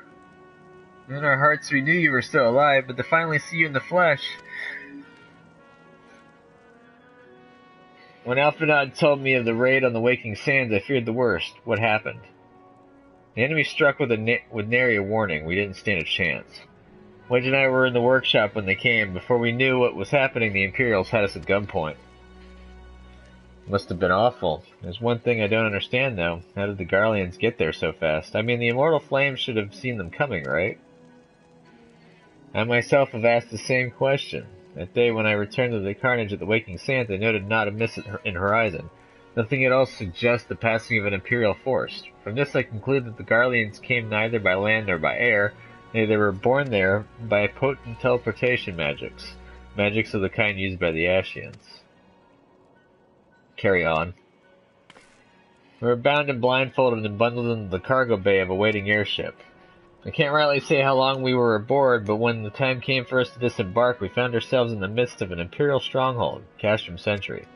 In our hearts we knew you were still alive, but to finally see you in the flesh. When Alphanod told me of the raid on the Waking Sands, I feared the worst. What happened? The enemy struck with nary a warning. We didn't stand a chance. Wedge and I were in the workshop when they came. Before we knew what was happening, the Imperials had us at gunpoint. Must have been awful. There's one thing I don't understand, though. How did the Garleans get there so fast? I mean, the immortal flames should have seen them coming, right? I myself have asked the same question. That day when I returned to the carnage at the Waking Sands, I noted not a miss in horizon. Nothing at all suggests the passing of an imperial force. From this I conclude that the Garleans came neither by land nor by air. They were born there by potent teleportation magics. Magics of the kind used by the Ashians. Carry on. We were bound and blindfolded and bundled into the cargo bay of a waiting airship. I can't rightly say how long we were aboard, but when the time came for us to disembark, we found ourselves in the midst of an imperial stronghold, Castrum Sentry.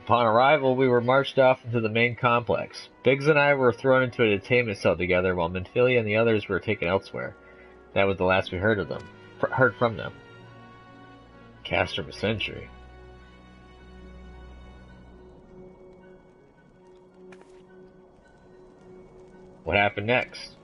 Upon arrival, we were marched off into the main complex. Biggs and I were thrown into a detainment cell together, while Minfilia and the others were taken elsewhere. That was the last we heard from them. Castrum Sentry. What happened next?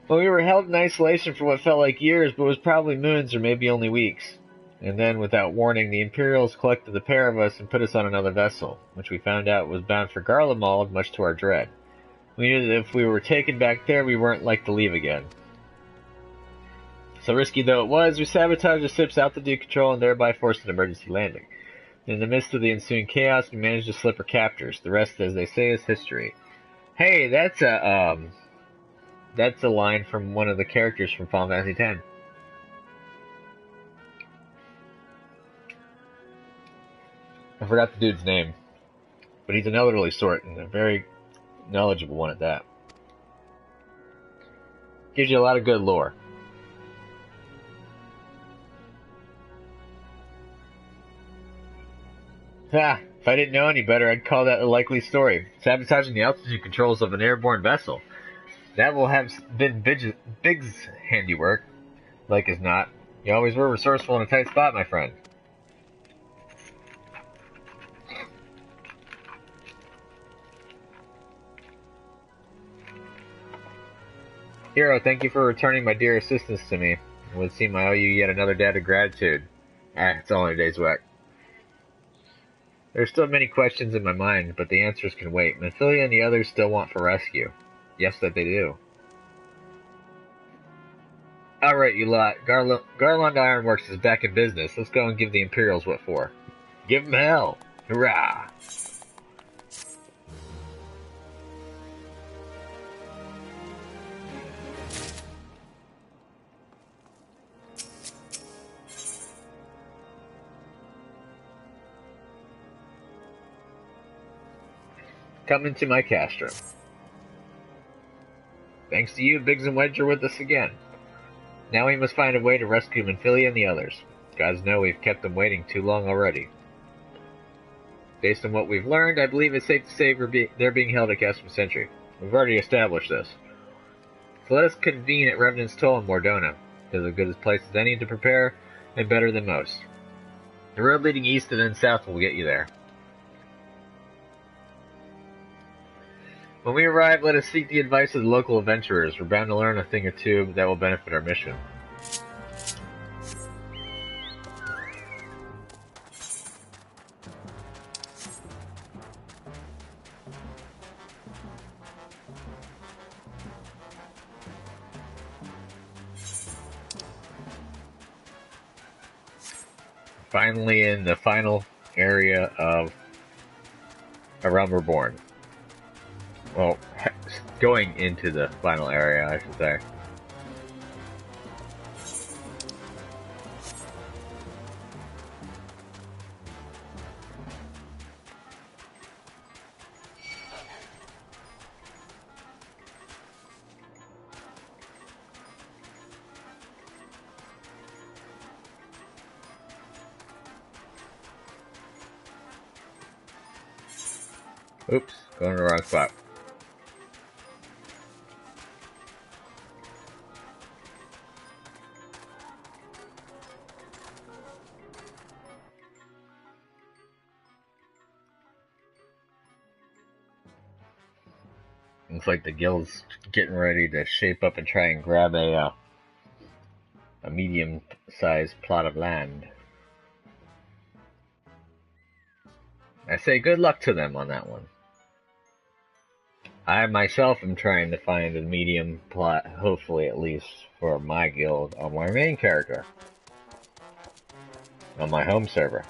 Well, we were held in isolation for what felt like years, but was probably moons or maybe only weeks. And then, without warning, the Imperials collected the pair of us and put us on another vessel, which we found out was bound for Garlemald, much to our dread. We knew that if we were taken back there, we weren't like to leave again. So risky though it was, we sabotaged the ship's altitude control and thereby forced an emergency landing. In the midst of the ensuing chaos, we managed to slip our captors. The rest, as they say, is history. Hey, that's a line from one of the characters from Final Fantasy X. I forgot the dude's name, but he's an elderly sort and a very knowledgeable one at that. Gives you a lot of good lore. Ha! If I didn't know any better, I'd call that a likely story. Sabotaging the altitude controls of an airborne vessel. That will have been Biggs' handiwork, like as not. You always were resourceful in a tight spot, my friend. Hero, thank you for returning my dear assistance to me. It would seem I owe you yet another debt of gratitude. It's only a day's work. There are still many questions in my mind, but the answers can wait. Minfilia and the others still want for rescue. Yes, that they do. Alright, you lot. Garland Ironworks is back in business. Let's go and give the Imperials what for. Give them hell! Hurrah! Come into my castrum. Thanks to you, Biggs and Wedge are with us again. Now we must find a way to rescue Minfilia and the others. Gods know we've kept them waiting too long already. Based on what we've learned, I believe it's safe to say they're being held at Castrum Sentry. We've already established this. So let us convene at Revenant's Toll in Mordona. It is as good a place as any to prepare, and better than most. The road leading east and then south will get you there. When we arrive, let us seek the advice of the local adventurers. We're bound to learn a thing or two that will benefit our mission. Finally in the final area of A Realm Reborn. Well, going into the final area, I should say. Oops, going to the wrong spot. Looks like the guild's getting ready to shape up and try and grab a medium-sized plot of land. I say good luck to them on that one. I myself am trying to find a medium plot, hopefully at least, for my guild on my main character. On my home server.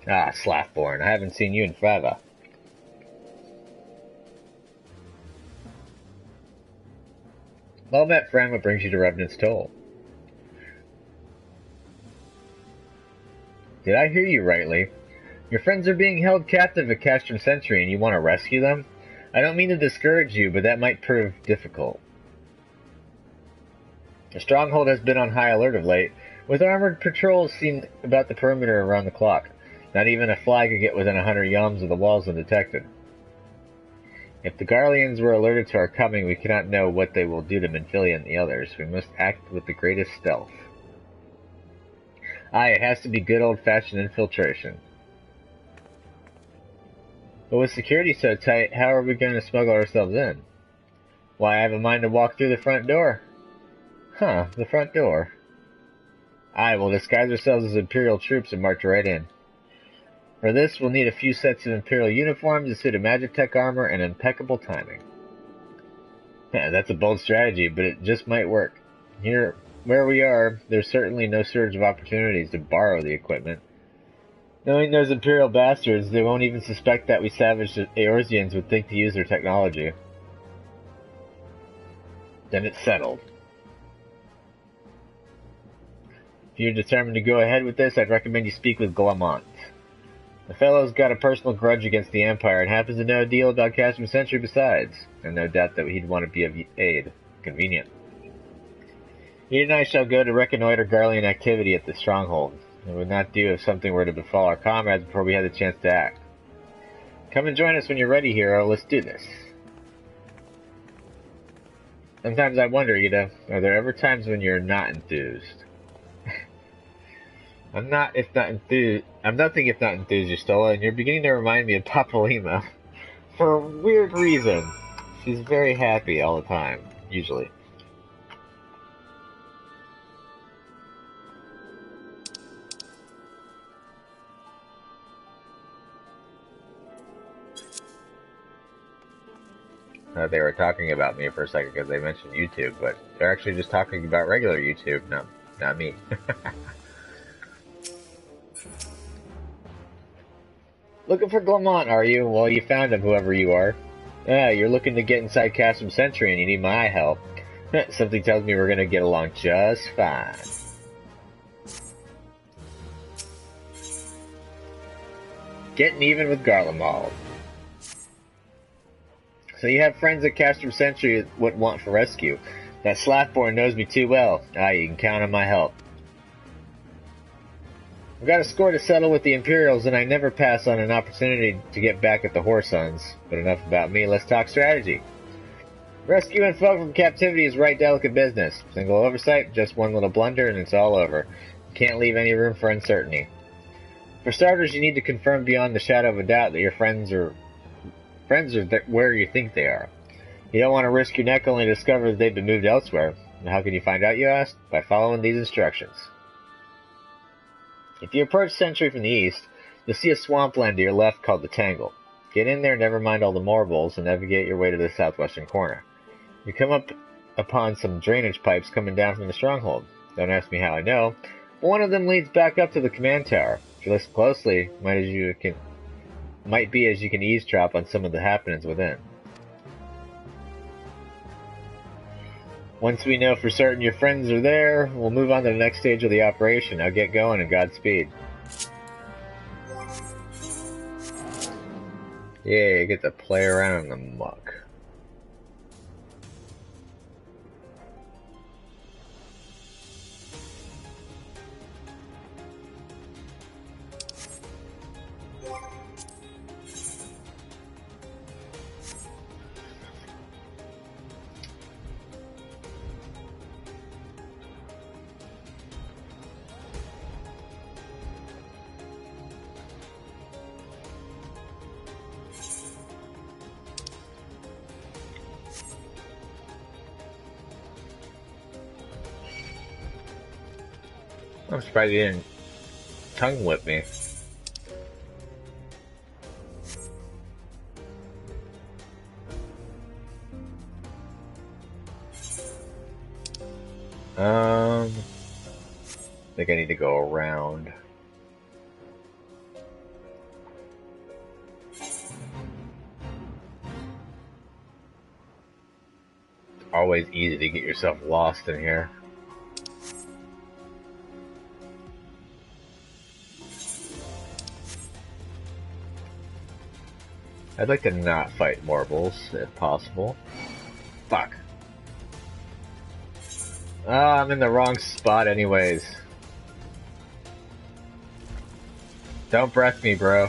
Ah, Slathborn, I haven't seen you in forever. Well met, friend. What brings you to Revenant's Toll? Did I hear you rightly? Your friends are being held captive at Castrum Sentry and you want to rescue them? I don't mean to discourage you, but that might prove difficult. The stronghold has been on high alert of late, with armored patrols seen about the perimeter around the clock. Not even a fly could get within 100 yalms of the walls undetected. If the Garleans were alerted to our coming, we cannot know what they will do to Minfilia and the others. We must act with the greatest stealth. Aye, it has to be good old-fashioned infiltration. But with security so tight, how are we going to smuggle ourselves in? Why, I have a mind to walk through the front door. Huh, the front door. Aye, we'll disguise ourselves as Imperial troops and march right in. For this, we'll need a few sets of Imperial uniforms, a suit of Magitech armor, and impeccable timing. Yeah, that's a bold strategy, but it just might work. Here, where we are, there's certainly no shortage of opportunities to borrow the equipment. Knowing those Imperial bastards, they won't even suspect that we savage Eorzeans would think to use their technology. Then it's settled. If you're determined to go ahead with this, I'd recommend you speak with Glamont. The fellow's got a personal grudge against the Empire and happens to know a deal about Castrum Sentry besides, and no doubt that he'd want to be of aid. Convenient. He and I shall go to reconnoiter Garlean activity at the stronghold. It would not do if something were to befall our comrades before we had the chance to act. Come and join us when you're ready, hero. Let's do this. Sometimes I wonder, are there ever times when you're not enthused? I'm nothing if not enthused, Yustola, and you're beginning to remind me of Papalyma. For a weird reason. She's very happy all the time, usually. They were talking about me for a second because they mentioned YouTube, but they're actually just talking about regular YouTube, not me. Looking for Glamont, are you? Well, you found him, whoever you are. Ah, you're looking to get inside Castrum Sentry and you need my help. Something tells me we're gonna get along just fine. Getting even with Garlemald. So you have friends at Castrum Sentry what want for rescue. That Slathborn knows me too well. Ah, you can count on my help. I've got a score to settle with the Imperials, and I never pass on an opportunity to get back at the Whoresons. But enough about me, let's talk strategy. Rescuing folk from captivity is right delicate business. Single oversight, just one little blunder, and it's all over. You can't leave any room for uncertainty. For starters, you need to confirm beyond the shadow of a doubt that your friends are where you think they are. You don't want to risk your neck only to discover that they've been moved elsewhere. And how can you find out, you ask? By following these instructions. If you approach Sentry from the east, you'll see a swampland to your left called the Tangle. Get in there, never mind all the marbles, and navigate your way to the southwestern corner. You come upon some drainage pipes coming down from the stronghold. Don't ask me how I know, but one of them leads back up to the command tower. If you listen closely, might be as you can eavesdrop on some of the happenings within. Once we know for certain your friends are there, we'll move on to the next stage of the operation. Now get going and Godspeed. Yeah, you get to play around in the muck. I'm surprised you didn't tongue whip me. I think I need to go around. Always easy to get yourself lost in here. I'd like to not fight marbles, if possible. Fuck. Ah, I'm in the wrong spot anyways. Don't breath me, bro.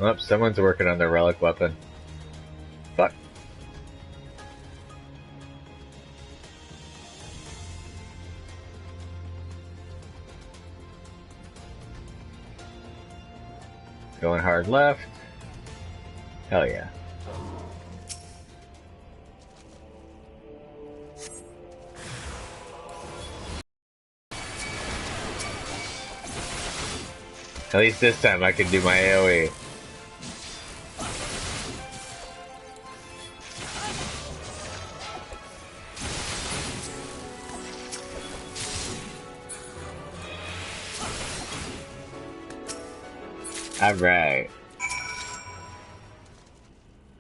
Oh, someone's working on their relic weapon. Fuck. Going hard left. Hell yeah. At least this time I can do my AoE. Alright.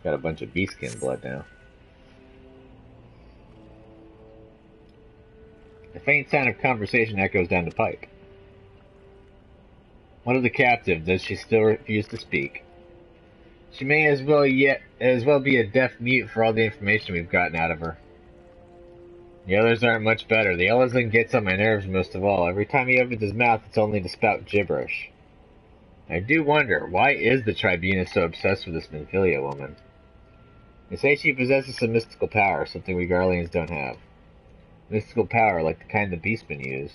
Got a bunch of beastskin blood now. A faint sound of conversation echoes down the pipe. One of the captives, does she still refuse to speak? She may as well be a deaf mute for all the information we've gotten out of her. The others aren't much better. The Elezen gets on my nerves most of all. Every time he opens his mouth, it's only to spout gibberish. I do wonder, why is the Tribunus so obsessed with this Minfilia woman? They say she possesses some mystical power, something we Garleans don't have. Mystical power, like the kind the Beastmen use.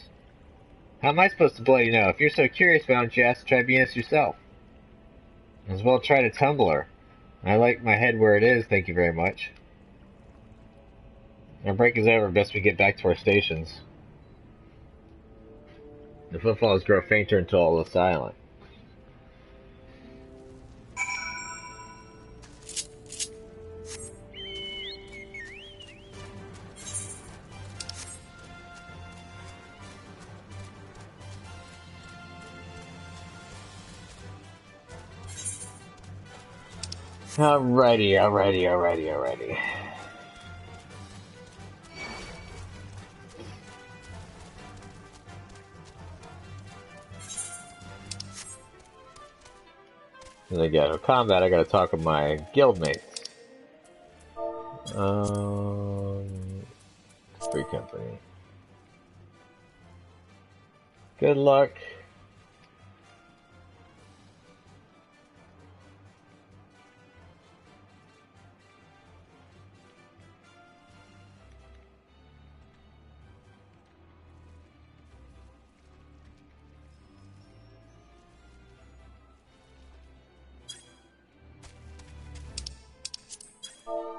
How am I supposed to bloody know? If you're so curious, why don't you ask the Tribunus yourself? As well try to tumble her. I like my head where it is, thank you very much. Our break is over, best we get back to our stations. The footfalls grow fainter until all is silent. Alrighty. As I get out of combat, I gotta talk with my guildmates. Free company. Good luck.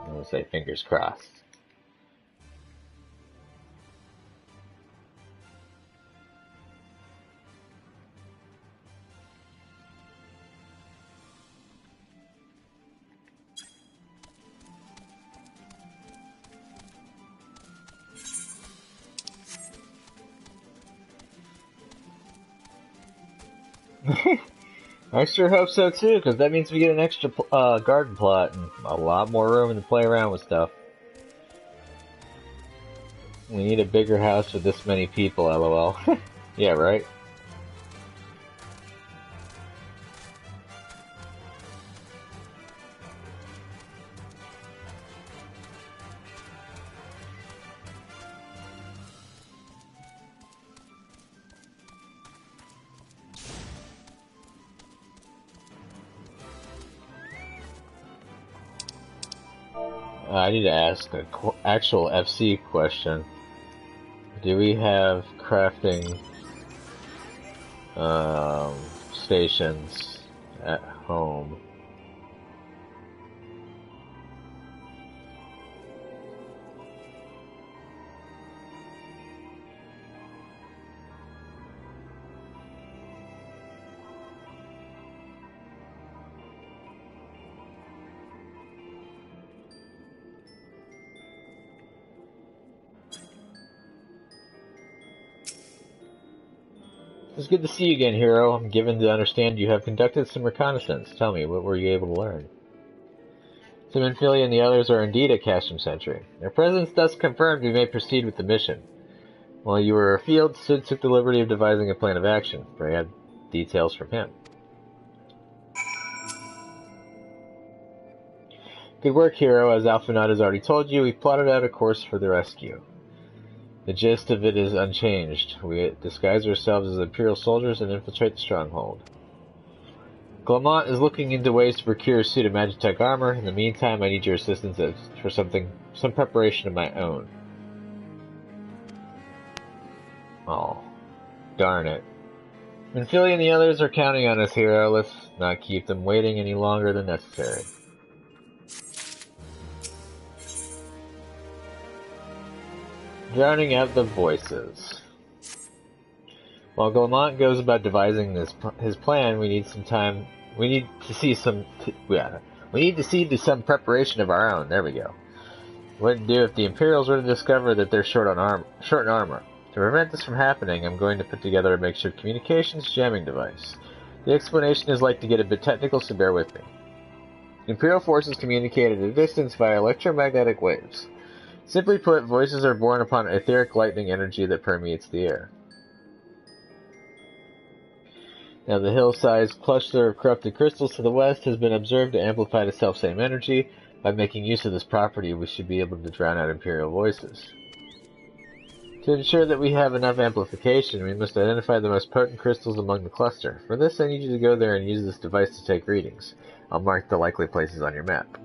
I'm gonna say fingers crossed. I sure hope so too, because that means we get an extra garden plot and a lot more room to play around with stuff. We need a bigger house with this many people, lol. Yeah, right? I need to ask an actual FC question. Do we have crafting stations at home? It's good to see you again, hero. I'm given to understand you have conducted some reconnaissance. Tell me, what were you able to learn? Simonphilia and the others are indeed at Castrum Sentry. Their presence thus confirmed we may proceed with the mission. While you were afield, Sid took the liberty of devising a plan of action. Bray had details from him. Good work, hero. As Alphanot has already told you, we've plotted out a course for the rescue. The gist of it is unchanged. We disguise ourselves as Imperial soldiers and infiltrate the stronghold. Clement is looking into ways to procure a suit of Magitech armor. In the meantime, I need your assistance for some preparation of my own. Oh, darn it. Minfilia and the others are counting on us, hero. Let's not keep them waiting any longer than necessary. Drowning out the voices. While Clement goes about devising his plan, we need some time. We need to see some preparation of our own. There we go. What to do if the Imperials were to discover that they're short in armor? To prevent this from happening, I'm going to put together a makeshift communications jamming device. The explanation is like to get a bit technical, so bear with me. Imperial forces communicate at a distance via electromagnetic waves. Simply put, voices are born upon etheric lightning energy that permeates the air. Now, the hill-sized cluster of corrupted crystals to the west has been observed to amplify the self-same energy. By making use of this property, we should be able to drown out Imperial voices. To ensure that we have enough amplification, we must identify the most potent crystals among the cluster. For this, I need you to go there and use this device to take readings. I'll mark the likely places on your map.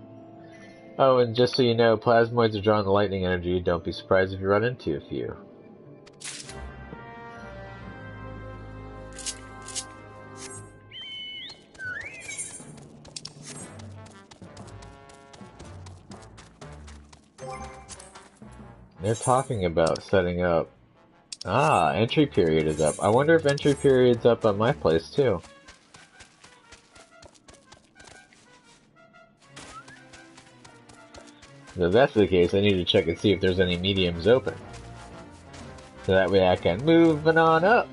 Oh, and just so you know, plasmoids are drawn to lightning energy. Don't be surprised if you run into a few. They're talking about setting up... Ah, entry period is up. I wonder if entry period's up at my place, too. If that's the case, I need to check and see if there's any mediums open. So that way I can move on up.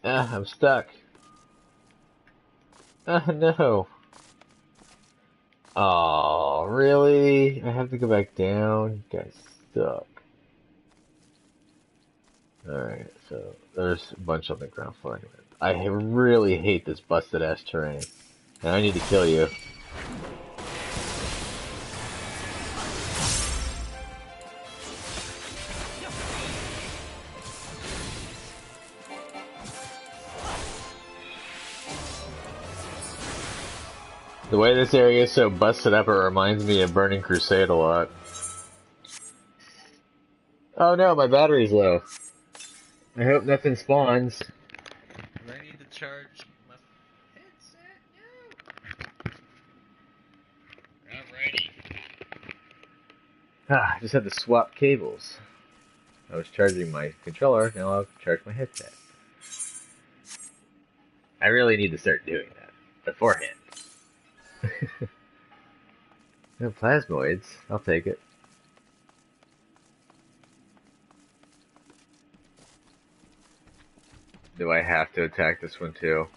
I'm stuck. No. Oh, really? I have to go back down? You guys suck. Alright, so there's a bunch on the ground floor. I really hate this busted ass terrain. And I need to kill you. The way this area is so busted up, it reminds me of Burning Crusade a lot. Oh no, my battery's low. I hope nothing spawns. I need to charge my headset. No. Alrighty. I just had to swap cables. I was charging my controller, now I'll charge my headset. I really need to start doing that beforehand. No plasmoids. I'll take it. Do I have to attack this one too?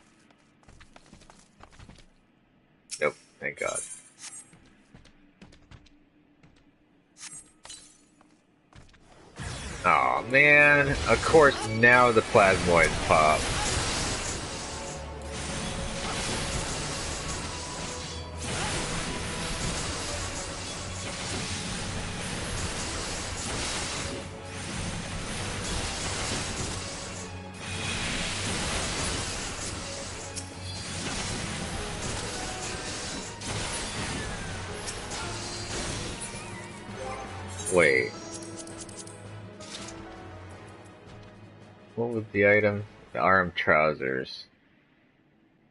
Nope, thank God. Oh man, of course now the plasmoids pop. Wait. What was the item? The arm trousers.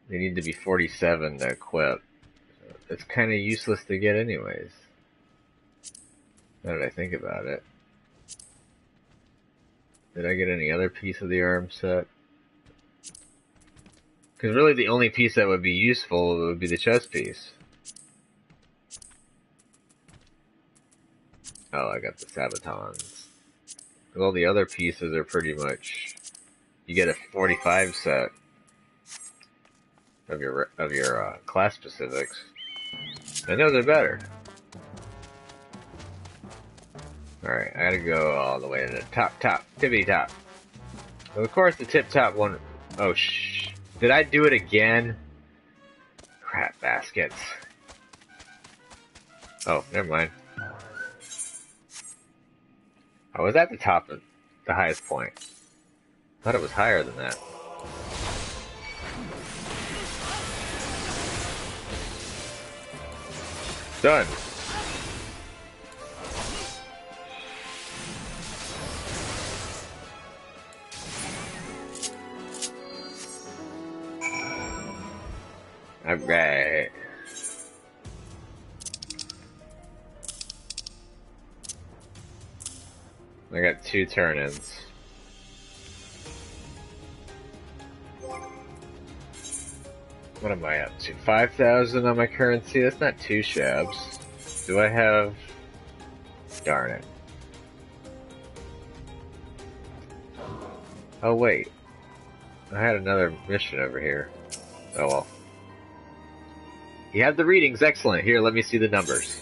They need to be 47 to equip. It's kind of useless to get anyways. Now that I think about it. Did I get any other piece of the arm set? Because really the only piece that would be useful would be the chest piece. Oh, I got the sabatons. All the other pieces are pretty much... You get a 45 set of your class specifics. And those are better. Alright, I gotta go all the way to the top, tippity top. Well, of course the tip top one... Oh, shh. Did I do it again? Crap baskets. Oh, never mind. I was at the top of the highest point. Thought it was higher than that. Done. Alright. I got 2 turn-ins. What am I up to? 5,000 on my currency? That's not too shabs. Do I have... Darn it. Oh wait. I had another mission over here. Oh well. You have the readings, excellent. Here, let me see the numbers.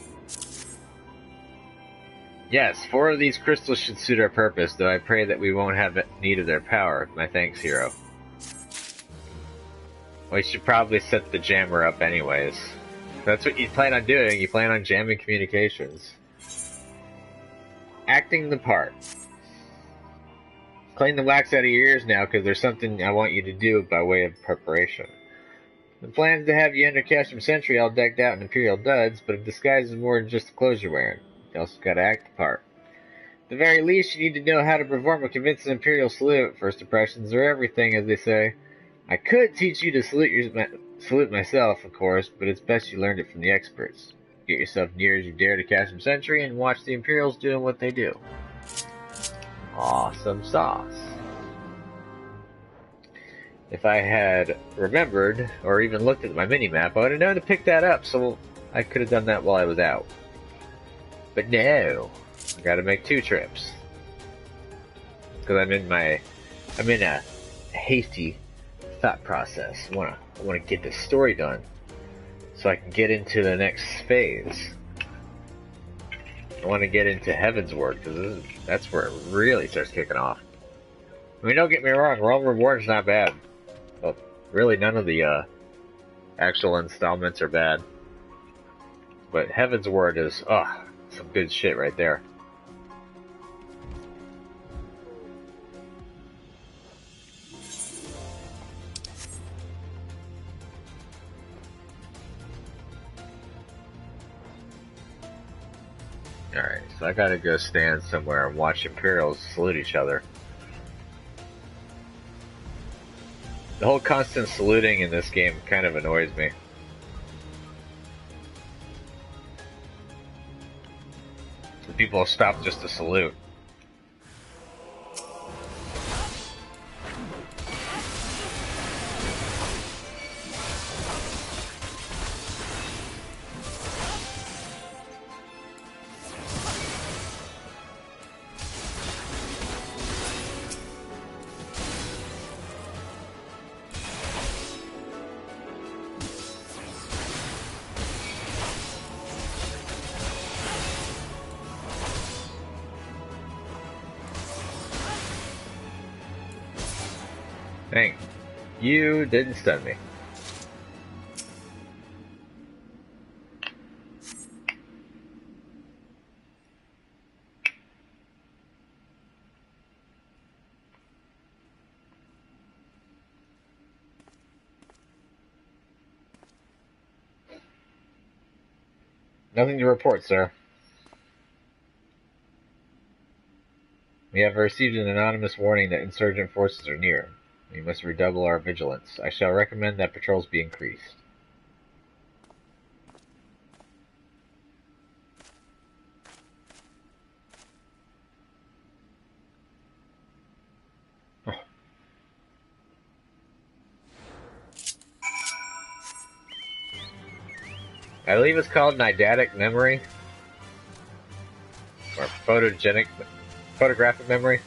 Yes, 4 of these crystals should suit our purpose, though I pray that we won't have need of their power. My thanks, hero. We should probably set the jammer up anyways. That's what you plan on doing, you plan on jamming communications. Acting the part. Clean the wax out of your ears now, because there's something I want you to do by way of preparation. The plan's to have you enter Casham Sentry all decked out in Imperial duds, but a disguise is more than just the clothes you're wearing. You also gotta act the part. At the very least, you need to know how to perform a convincing Imperial salute. First impressions are everything, as they say. I could teach you to salute myself, of course, but it's best you learned it from the experts. Get yourself near as you dare to Casham Sentry and watch the Imperials doing what they do. Awesome sauce. If I had remembered, or even looked at my mini-map, I would have known to pick that up, so I could have done that while I was out. But no, I gotta make 2 trips. Because I'm in a hasty thought process. I wanna get this story done, so I can get into the next phase. I want to get into Heaven's Word, because that's where it really starts kicking off. I mean, don't get me wrong, Realm Reborn's not bad. Well, really none of the actual installments are bad. But Heaven's Word is, some good shit right there. Alright, so I gotta go stand somewhere and watch Imperials salute each other. The whole constant saluting in this game kind of annoys me. People stop just to salute. Dang, you didn't stun me. Nothing to report, sir. We have received an anonymous warning that insurgent forces are near. We must redouble our vigilance. I shall recommend that patrols be increased. I believe it's called eidetic memory. Or photographic memory.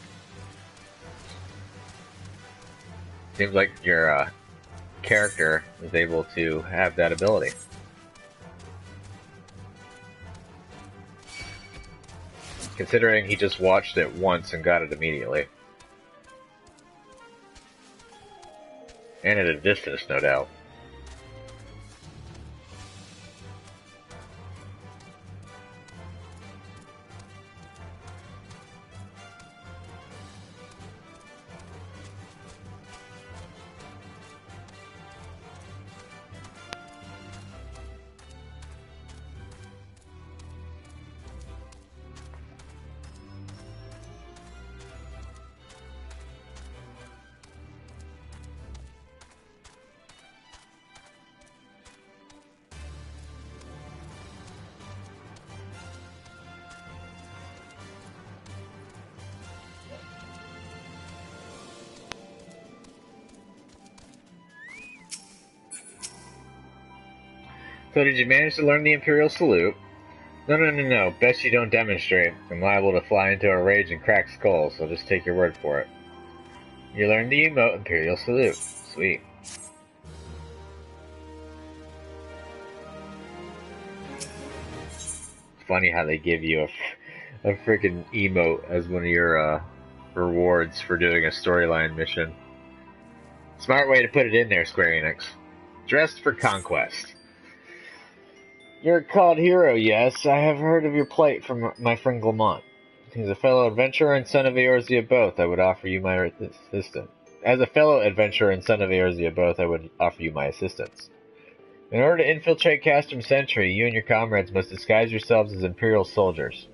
Seems like your character is able to have that ability. Considering he just watched it once and got it immediately. And at a distance, no doubt. So did you manage to learn the Imperial Salute? No. Best you don't demonstrate. I'm liable to fly into a rage and crack skulls, so just take your word for it. You learned the emote Imperial Salute. Sweet. It's funny how they give you a freaking emote as one of your rewards for doing a storyline mission. Smart way to put it in there, Square Enix. Dressed for conquest. You're a called hero, yes. I have heard of your plight from my friend Glamont. He's a fellow adventurer and son of Eorzea both. I would offer you my assistance. As a fellow adventurer and son of Eorzea both, I would offer you my assistance. In order to infiltrate Castrum Sentry, you and your comrades must disguise yourselves as Imperial soldiers.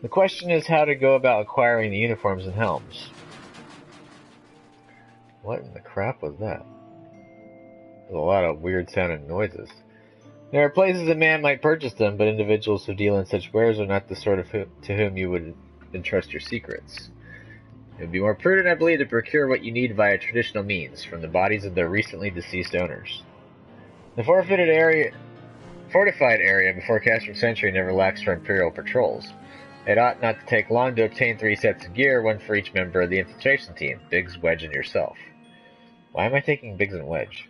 The question is how to go about acquiring the uniforms and helms. What in the crap was that? There's a lot of weird sounding noises. There are places a man might purchase them, but individuals who deal in such wares are not the sort of to whom you would entrust your secrets. It would be more prudent, I believe, to procure what you need via traditional means, from the bodies of their recently deceased owners. The fortified area before Castrum Sentry never lacks for Imperial patrols. It ought not to take long to obtain 3 sets of gear, one for each member of the infiltration team, Biggs, Wedge, and yourself. Why am I taking Biggs and Wedge?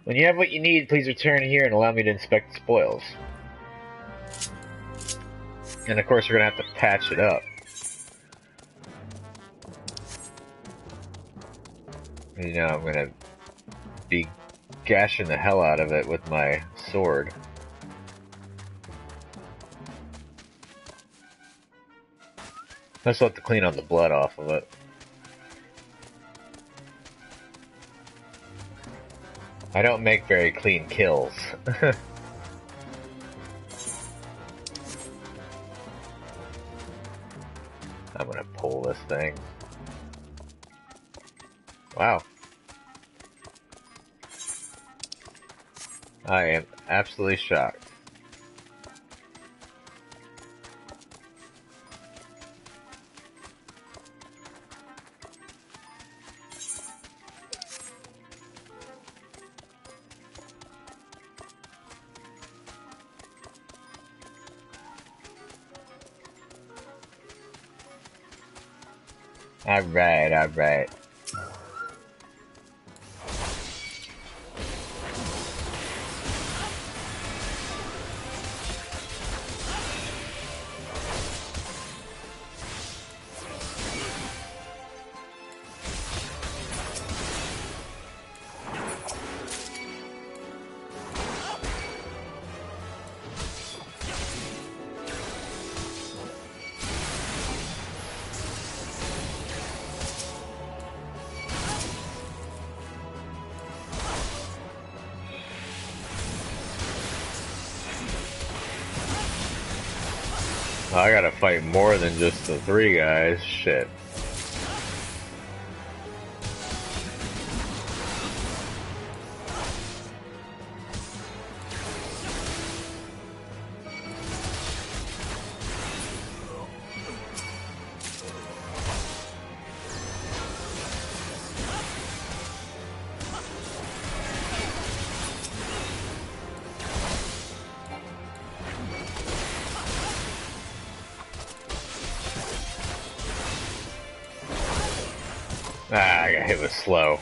When you have what you need, please return here and allow me to inspect the spoils. And of course we're going to have to patch it up. You know, I'm going to be gashing the hell out of it with my sword. I still have to clean all the blood off of it. I don't make very clean kills. I'm gonna pull this thing. Wow. I am absolutely shocked. Alright. I gotta fight more than just the 3 guys. Shit. Ah, I got hit with slow.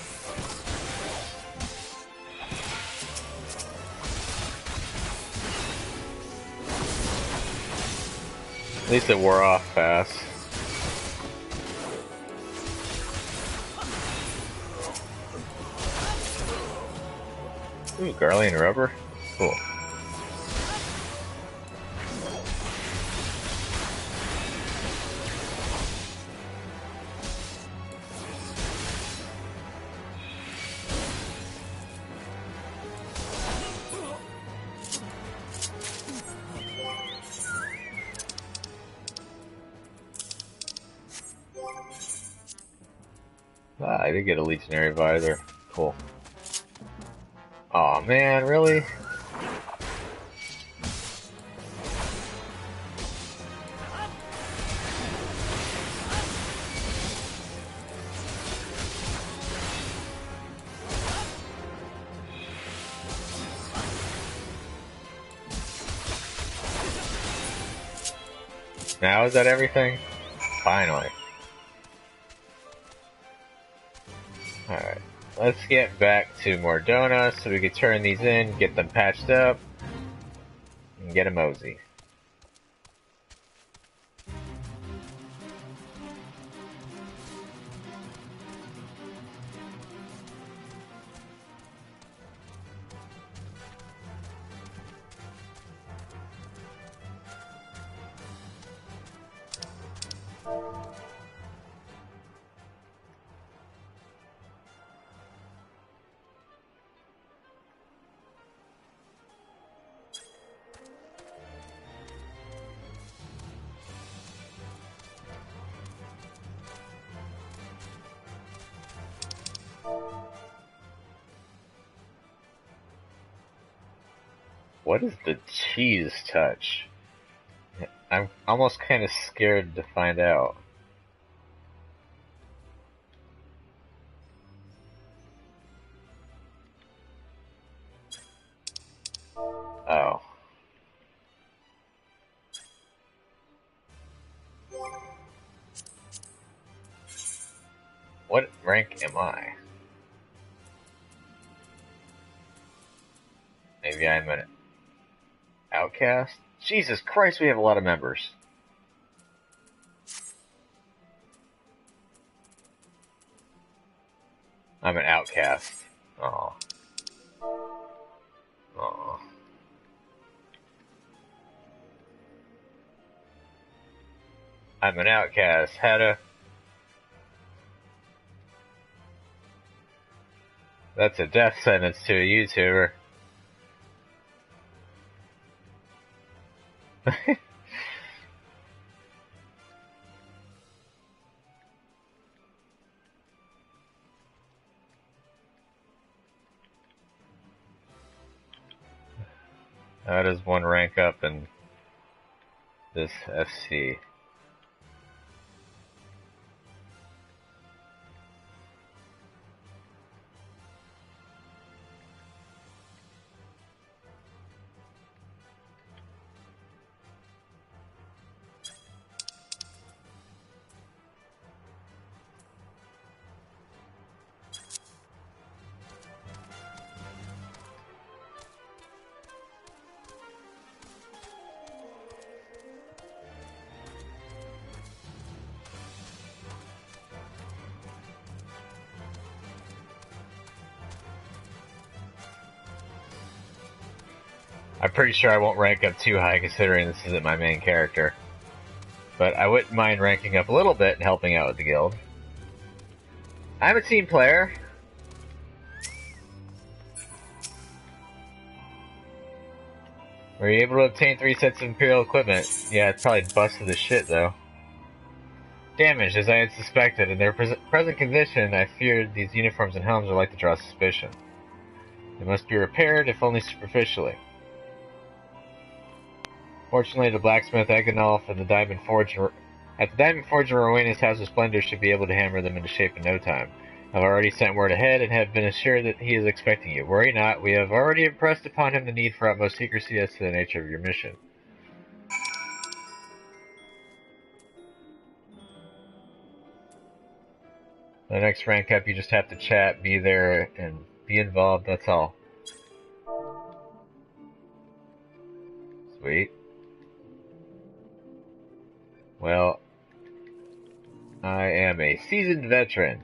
At least it wore off fast. Ooh, Garland rubber? Cool. Ah, I did get a Legionary Visor. Cool. Aw, man, really? Now is that everything? Finally. Alright, let's get back to more donuts so we can turn these in, get them patched up, and get a mosey. What is the cheese touch? I'm almost kind of scared to find out. Oh. What rank am I? Maybe I'm an outcast? Jesus Christ, we have a lot of members. I'm an outcast. Aw. Aw. I'm an outcast. That's a death sentence to a YouTuber. How does one rank up in this FC? I'm pretty sure I won't rank up too high considering this isn't my main character. But I wouldn't mind ranking up a little bit and helping out with the guild. I'm a team player. Were you able to obtain 3 sets of Imperial equipment? Yeah, it's probably busted to shit though. Damaged, as I had suspected. In their present condition, I feared these uniforms and helms are like to draw suspicion. They must be repaired, if only superficially. Fortunately, the blacksmith Eganolf and the Diamond Forge at the Diamond Forge in Rowena's House of Splendor should be able to hammer them into shape in no time. I've already sent word ahead and have been assured that he is expecting you. Worry not, we have already impressed upon him the need for utmost secrecy as to the nature of your mission. The next rank up, you just have to chat, be there, and be involved, that's all. Sweet. Well, I am a seasoned veteran.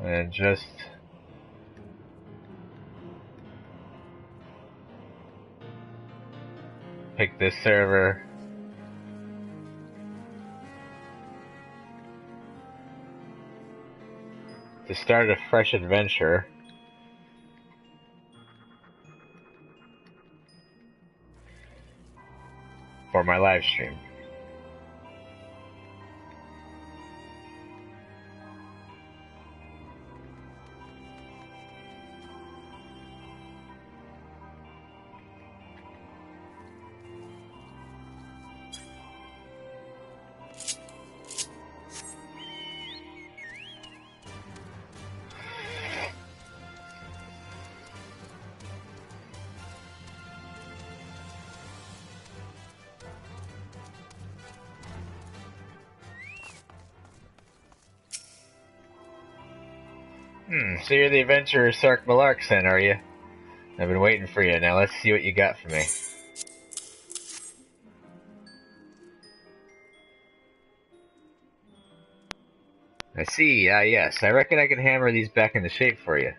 And just pick this server. To start a fresh adventure. For my live stream. So you're the adventurer Sark Malark sent, are you? I've been waiting for you. Now let's see what you got for me. I see. Yes. I reckon I can hammer these back into shape for you.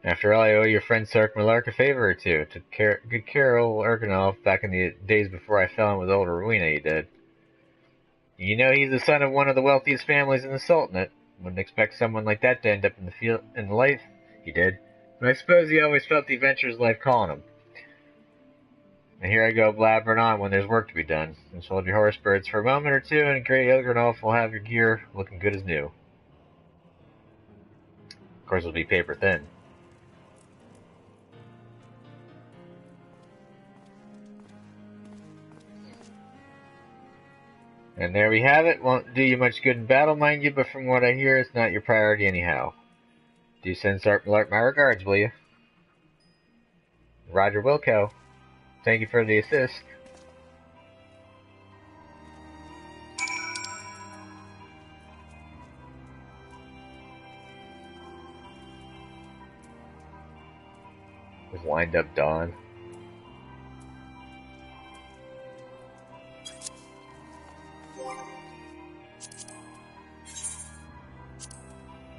After all, I owe your friend Sark Malark a favor or two. Took good care of old Ergonolf back in the days before I fell in with old Rowena, he did. You know he's the son of one of the wealthiest families in the Sultanate. Wouldn't expect someone like that to end up in the field in life. He did. But I suppose he always felt the adventurer's life calling him. And here I go blabbering on when there's work to be done. Just hold your horse birds for a moment or two, and Great Ergonolf will have your gear looking good as new. Of course, it'll be paper thin. And there we have it. Won't do you much good in battle, mind you, but from what I hear, it's not your priority anyhow. Do send Sark Malark my regards, will you? Roger Wilco. Thank you for the assist. With wind up dawn.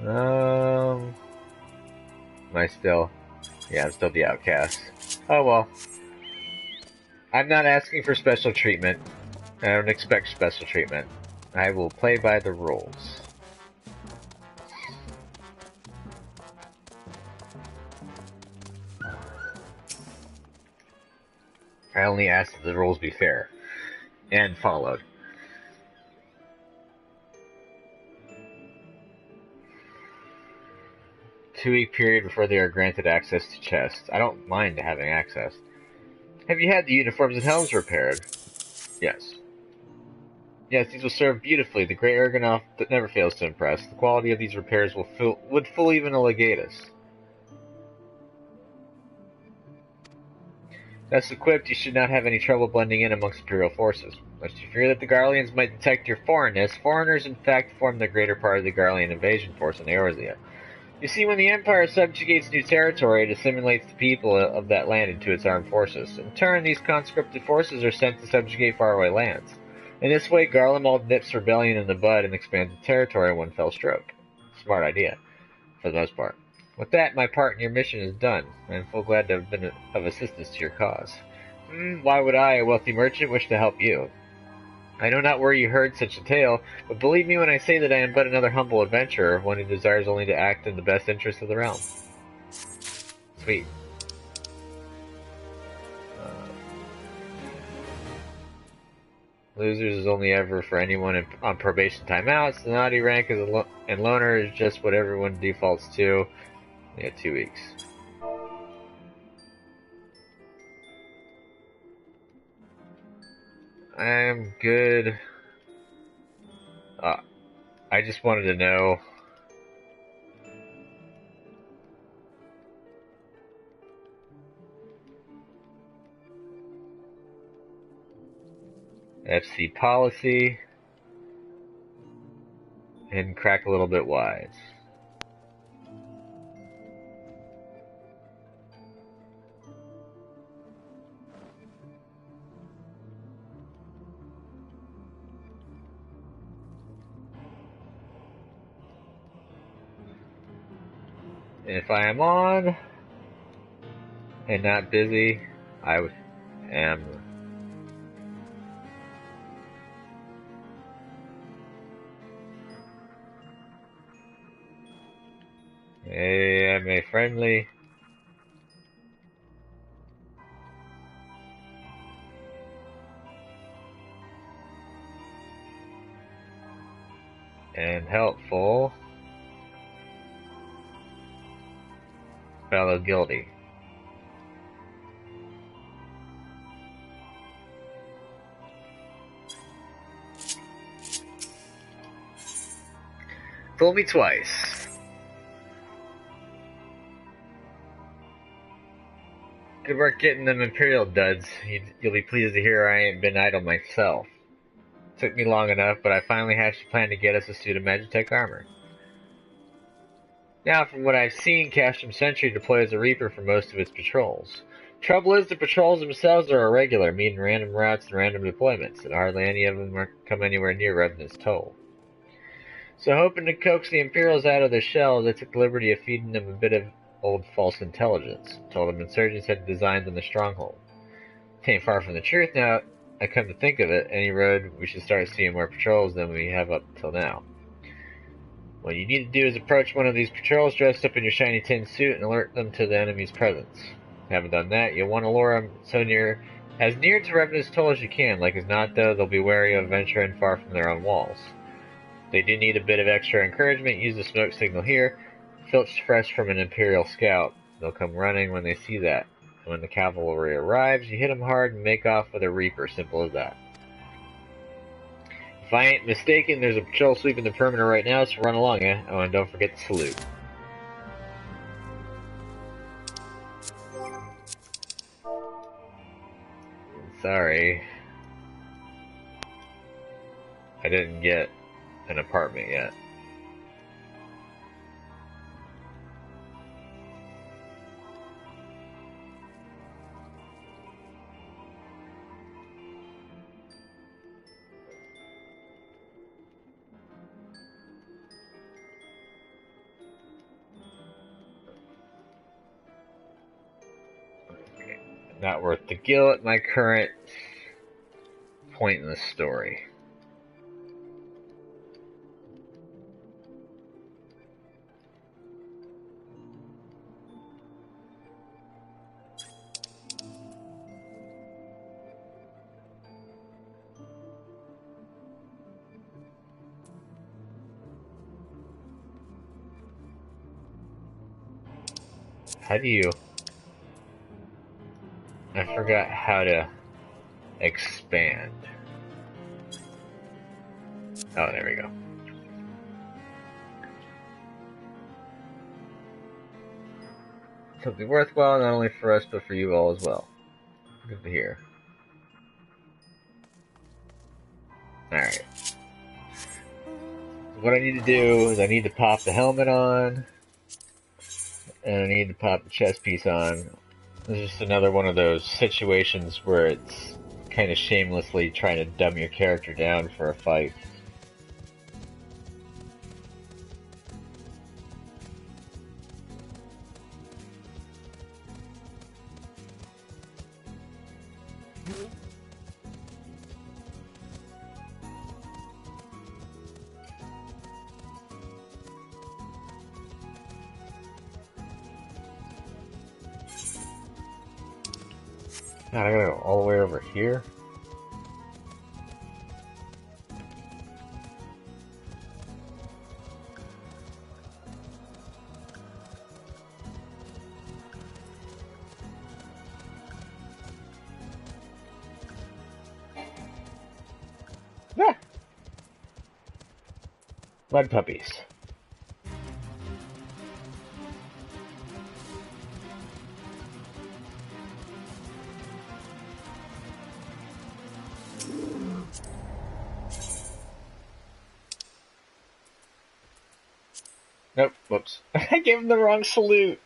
Am I still? Yeah, I'm still the outcast. Oh well. I'm not asking for special treatment. I don't expect special treatment. I will play by the rules. I only ask that the rules be fair and followed. Two-week period before they are granted access to chests. I don't mind having access. Have you had the uniforms and helms repaired? Yes. Yes, these will serve beautifully. The Great Ergonoff that never fails to impress. The quality of these repairs would fool even a legatus. Thus equipped, you should not have any trouble blending in amongst Imperial forces. Lest you fear that the Garleans might detect your foreignness, foreigners in fact form the greater part of the Garlean invasion force in Eorzea. You see, when the Empire subjugates new territory, it assimilates the people of that land into its armed forces. In turn, these conscripted forces are sent to subjugate faraway lands. In this way, Garlemald nips rebellion in the bud and expands the territory in one fell stroke. Smart idea, for the most part. With that, my part in your mission is done. I am full glad to have been of assistance to your cause. Why would I, a wealthy merchant, wish to help you? I know not where you heard such a tale, but believe me when I say that I am but another humble adventurer, one who desires only to act in the best interest of the realm. Sweet. Losers is only ever for anyone on probation timeouts. The naughty rank and loner is just what everyone defaults to. Yeah, 2 weeks. I'm good. I just wanted to know FC policy, and crack a little bit wise. If I am on and not busy, I am a friendly and helpful fellow guildie. Fool me twice. Good work getting them Imperial duds. You'll be pleased to hear I ain't been idle myself. Took me long enough, but I finally hatched a plan to get us a suit of Magitech armor. Now, from what I've seen, Castrum Sentry deploys a Reaper for most of its patrols. Trouble is, the patrols themselves are irregular, meaning random routes and random deployments, and hardly any of them come anywhere near Revenant's toll. So, hoping to coax the Imperials out of their shells, I took the liberty of feeding them a bit of old false intelligence. Told them insurgents had designs on the stronghold. It ain't far from the truth now. I come to think of it, any road we should start seeing more patrols than we have up till now. What you need to do is approach one of these patrols dressed up in your shiny tin suit and alert them to the enemy's presence. If you haven't done that, you'll want to lure them as near to Revenant's toll as you can. Like as not, though, they'll be wary of venturing far from their own walls. If they do need a bit of extra encouragement, use the smoke signal here, filched fresh from an Imperial scout. They'll come running when they see that. And when the cavalry arrives, you hit them hard and make off with a Reaper, simple as that. If I ain't mistaken, there's a patrol sweeping the perimeter right now, so run along, eh? Oh, and don't forget to salute. Sorry. I didn't get an apartment yet. Not worth the gill at my current point in the story. How do you... I forgot how to expand. Oh, there we go. Something worthwhile, not only for us, but for you all as well. Good to hear. Alright. What I need to do is I need to pop the helmet on, and I need to pop the chest piece on. This is just another one of those situations where it's kind of shamelessly trying to dumb your character down for a fight. God, I gotta go all the way over here? Yeah! Mud puppies. Nope, whoops. I gave him the wrong salute.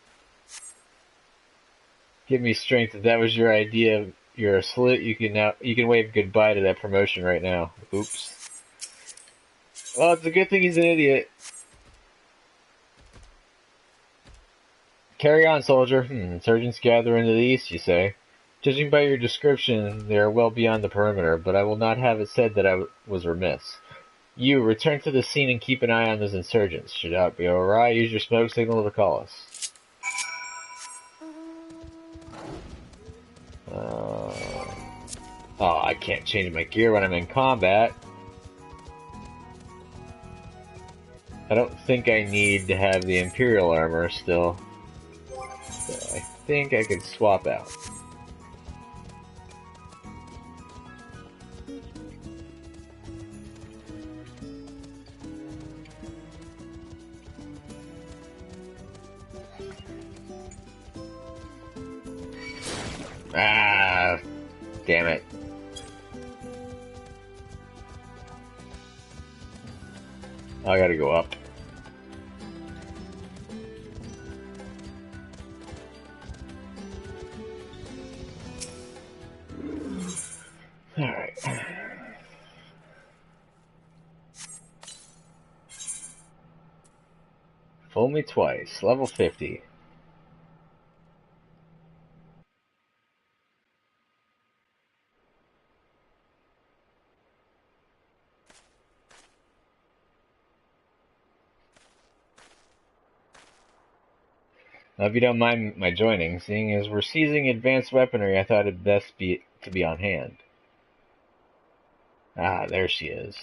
Give me strength. If that was your idea of your salute, you can wave goodbye to that promotion right now. Oops. Well, it's a good thing he's an idiot. Carry on, soldier. Insurgents gather into the east, you say. Judging by your description, they are well beyond the perimeter, but I will not have it said that I was remiss. You, return to the scene and keep an eye on those insurgents. Should that be alright, use your smoke signal to call us. Oh, I can't change my gear when I'm in combat. I don't think I need to have the Imperial armor still. So I think I could swap out. Ah, damn it. I gotta go up. Alright. Fool me twice. Level 50. Now, if you don't mind my joining, seeing as we're seizing advanced weaponry, I thought it'd best be to be on hand. Ah, there she is.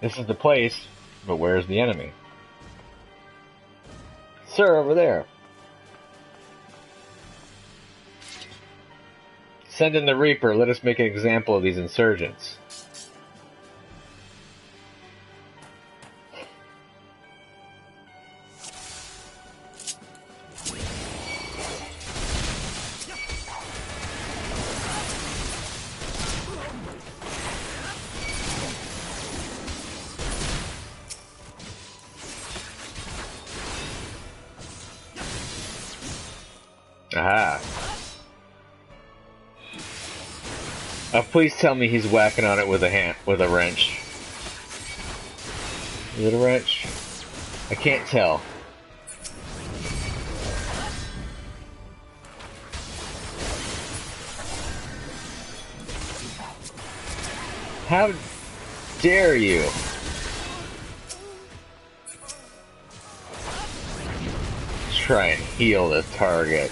This is the place, but where's the enemy? Sir, over there. Send in the Reaper, let us make an example of these insurgents. Aha. Please tell me he's whacking on it with a wrench. Is it a wrench? I can't tell. How dare you? Try and heal the target.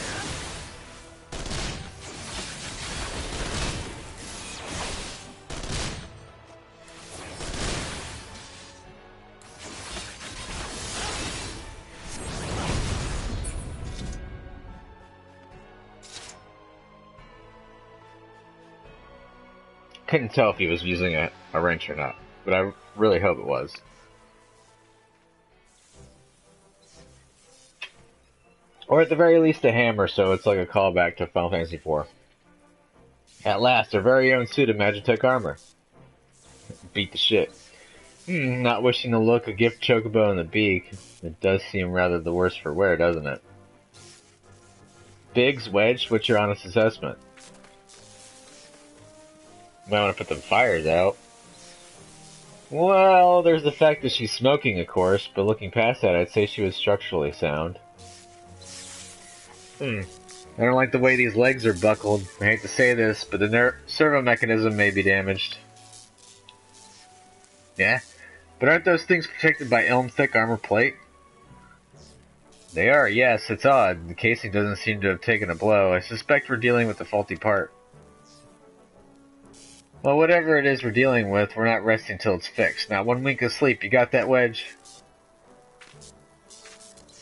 Couldn't tell if he was using a wrench or not, but I really hope it was. Or at the very least a hammer, so it's like a callback to Final Fantasy IV. At last, our very own suit of Magitech armor. Beat the shit. Not wishing to look a gift chocobo in the beak. It does seem rather the worse for wear, doesn't it? Biggs, Wedge, what's your honest assessment? Might want to put the fires out. Well, there's the fact that she's smoking, of course, but looking past that, I'd say she was structurally sound. I don't like the way these legs are buckled. I hate to say this, but the servo mechanism may be damaged. Yeah? But aren't those things protected by elm-thick armor plate? They are, yes. It's odd. The casing doesn't seem to have taken a blow. I suspect we're dealing with a faulty part. Well, whatever it is we're dealing with, we're not resting till it's fixed. Not one wink of sleep. You got that, Wedge?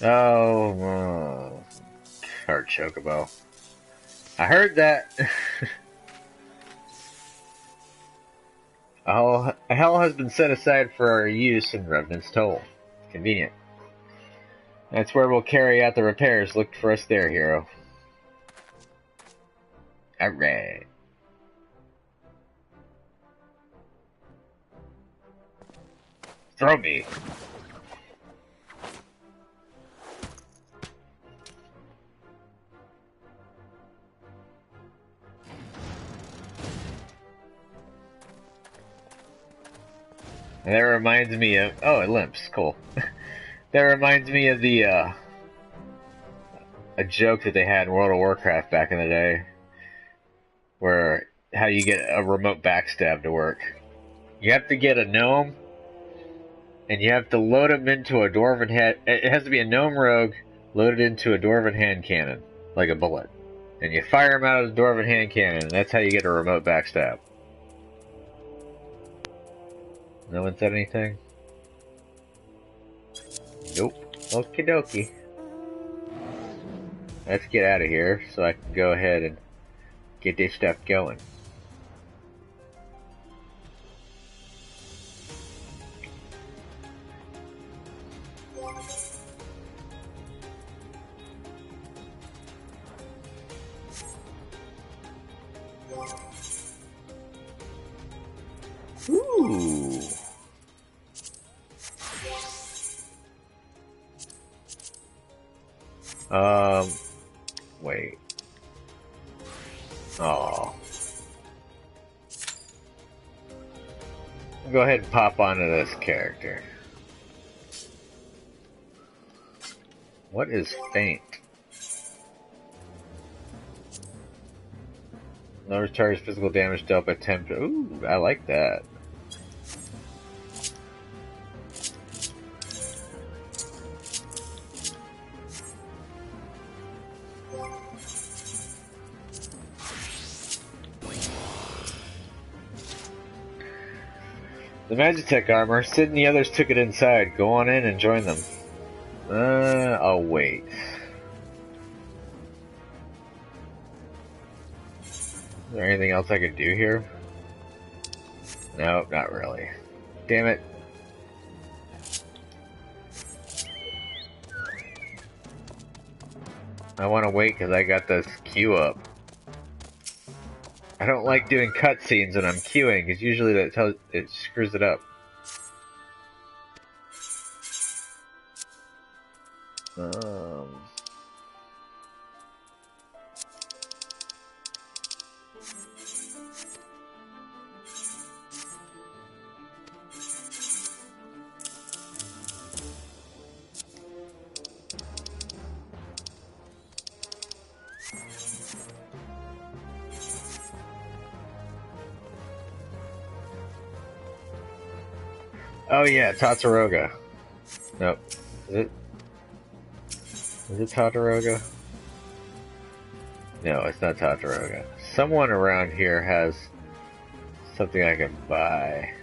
Oh, Heart Chocobo. I heard that. A hell has been set aside for our use in Revenant's Toll. Convenient. That's where we'll carry out the repairs. Look for us there, hero. Alright. Throw me. And that reminds me of... Oh, it limps. Cool. That reminds me of the, a joke that they had in World of Warcraft back in the day. Where, how you get a remote backstab to work. You have to get a gnome, and you have to load him into a dwarven head. It has to be a gnome rogue loaded into a dwarven hand cannon, like a bullet. And you fire him out of the dwarven hand cannon, and that's how you get a remote backstab. No one said anything? Nope. Okie dokie. Let's get out of here so I can go ahead and get this stuff going. Ooh. Wait. Oh. Go ahead and pop onto this character. What is faint? Lowers target's physical damage dealt by 10. Ooh, I like that. The Magitech armor. Sid and the others took it inside. Go on in and join them. I'll wait. Is there anything else I could do here? Nope, not really. Damn it. I want to wait because I got this queue up. I don't like doing cutscenes when I'm queuing because usually it screws it up. Oh yeah, Tataroga. Nope. Is it? Is it Tataroga? No, it's not Tataroga. Someone around here has something I can buy.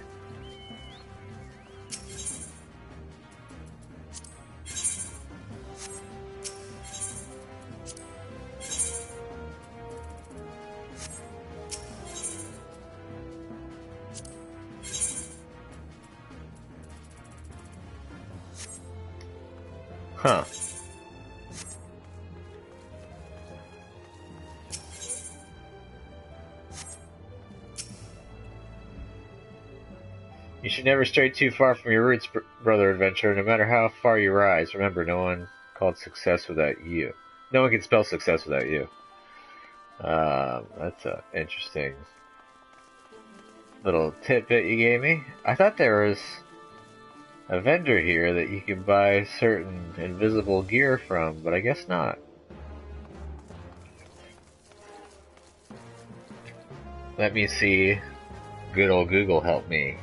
Huh. You should never stray too far from your roots, brother adventurer. No matter how far you rise, remember, no one called success without you. No one can spell success without you. That's an interesting little tidbit you gave me. I thought there was a vendor here that you can buy certain invisible gear from, but I guess not. Let me see. Good old Google help me.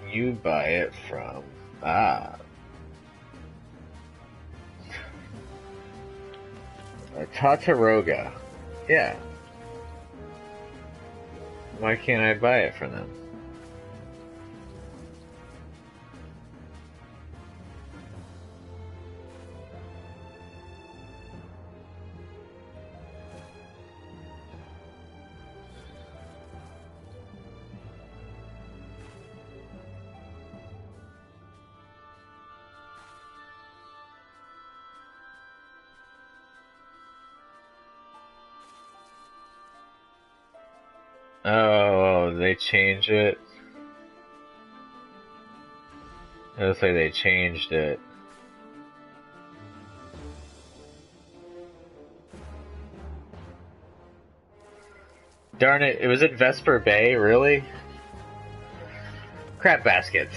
You buy it from Tataroga. Yeah. Why can't I buy it from them? Oh, they change it. It looks like they changed it. Darn it, it was at Vesper Bay, really? Crap baskets.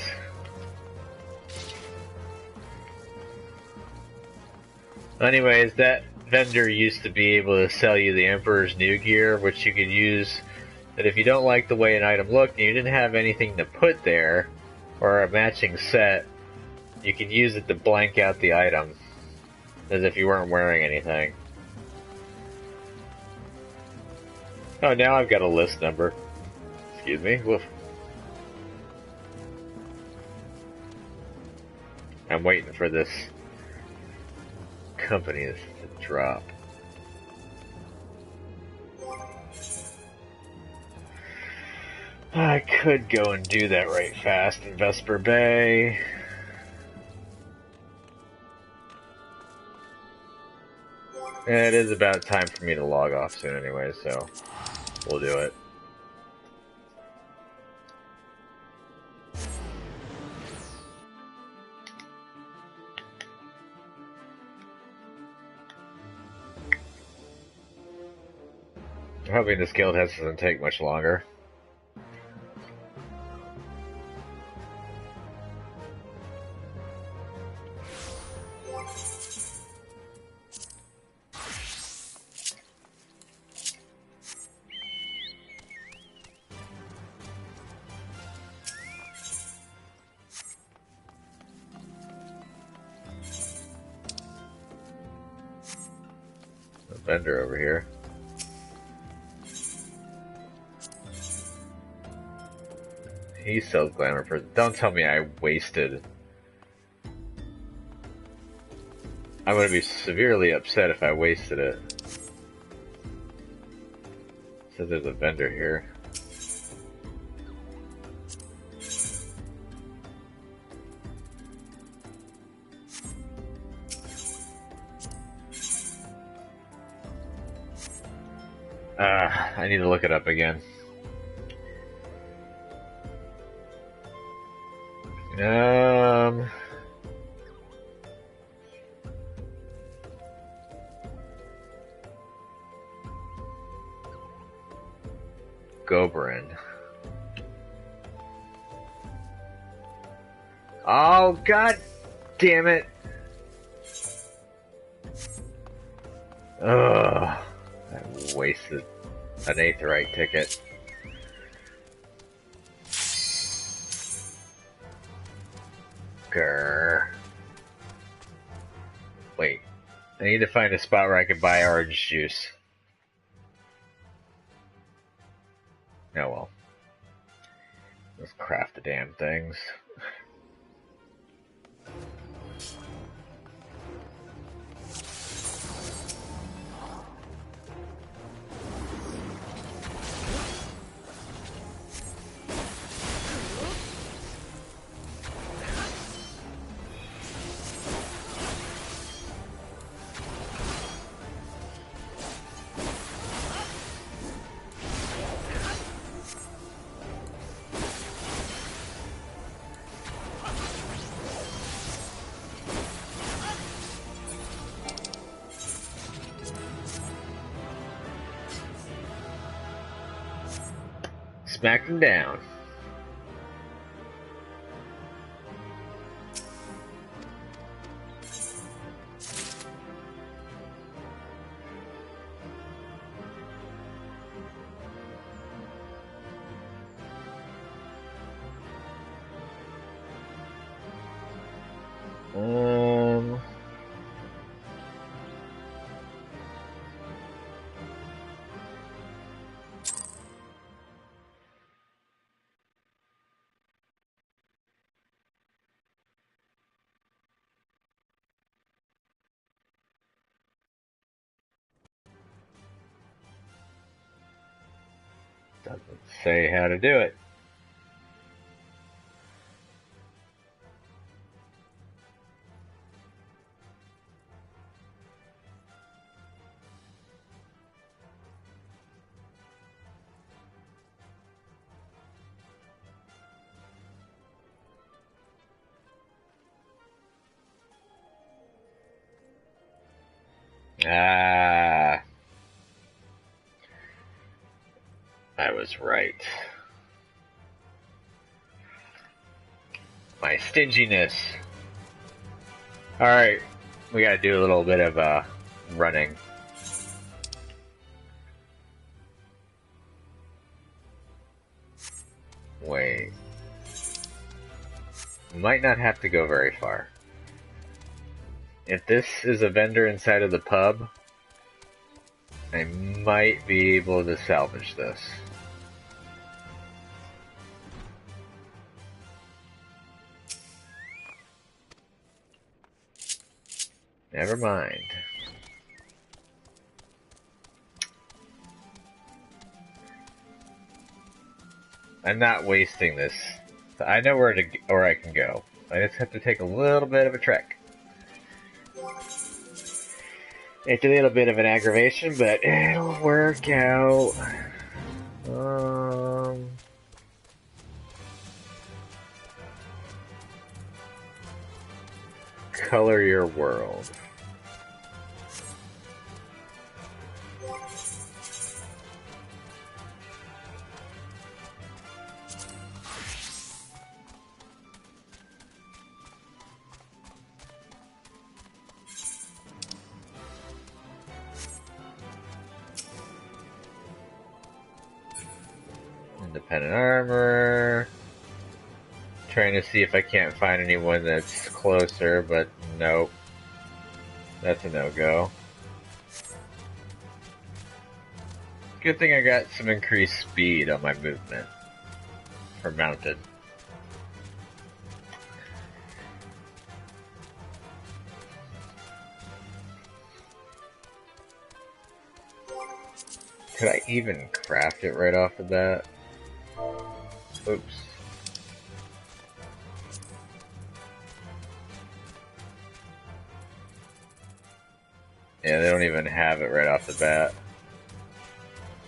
Anyways, that vendor used to be able to sell you the Emperor's New Gear, which you could use that if you don't like the way an item looked and you didn't have anything to put there, or a matching set, you could use it to blank out the item, as if you weren't wearing anything. Oh, now I've got a list number. Excuse me. Woof. I'm waiting for this company to drop. I could go and do that right fast in Vesper Bay. It is about time for me to log off soon anyway, so we'll do it. I'm hoping this guild test doesn't take much longer. A vendor over here. He sells glamour prisms. Don't tell me I wasted. I'm gonna be severely upset if I wasted it. So there's a vendor here. I need to look it up again. Goberin. Oh, god damn it. Ugh. I wasted an Aetheryte ticket. Grr. Wait. I need to find a spot where I can buy orange juice. Oh well. Let's craft the damn things. Smack them down. Doesn't say how to do it. Ah, I was right. My stinginess. Alright, we gotta do a little bit of running. Wait. Might not have to go very far. If this is a vendor inside of the pub, I might be able to salvage this. Never mind. I'm not wasting this. I know where I can go. I just have to take a little bit of a trek. It's a little bit of an aggravation, but it'll work out. Color your world. Independent armor. Trying to see if I can't find anyone that's closer, but nope. That's a no-go. Good thing I got some increased speed on my movement for mounted. Could I even craft it right off the bat? Oops. Yeah, they don't even have it right off the bat.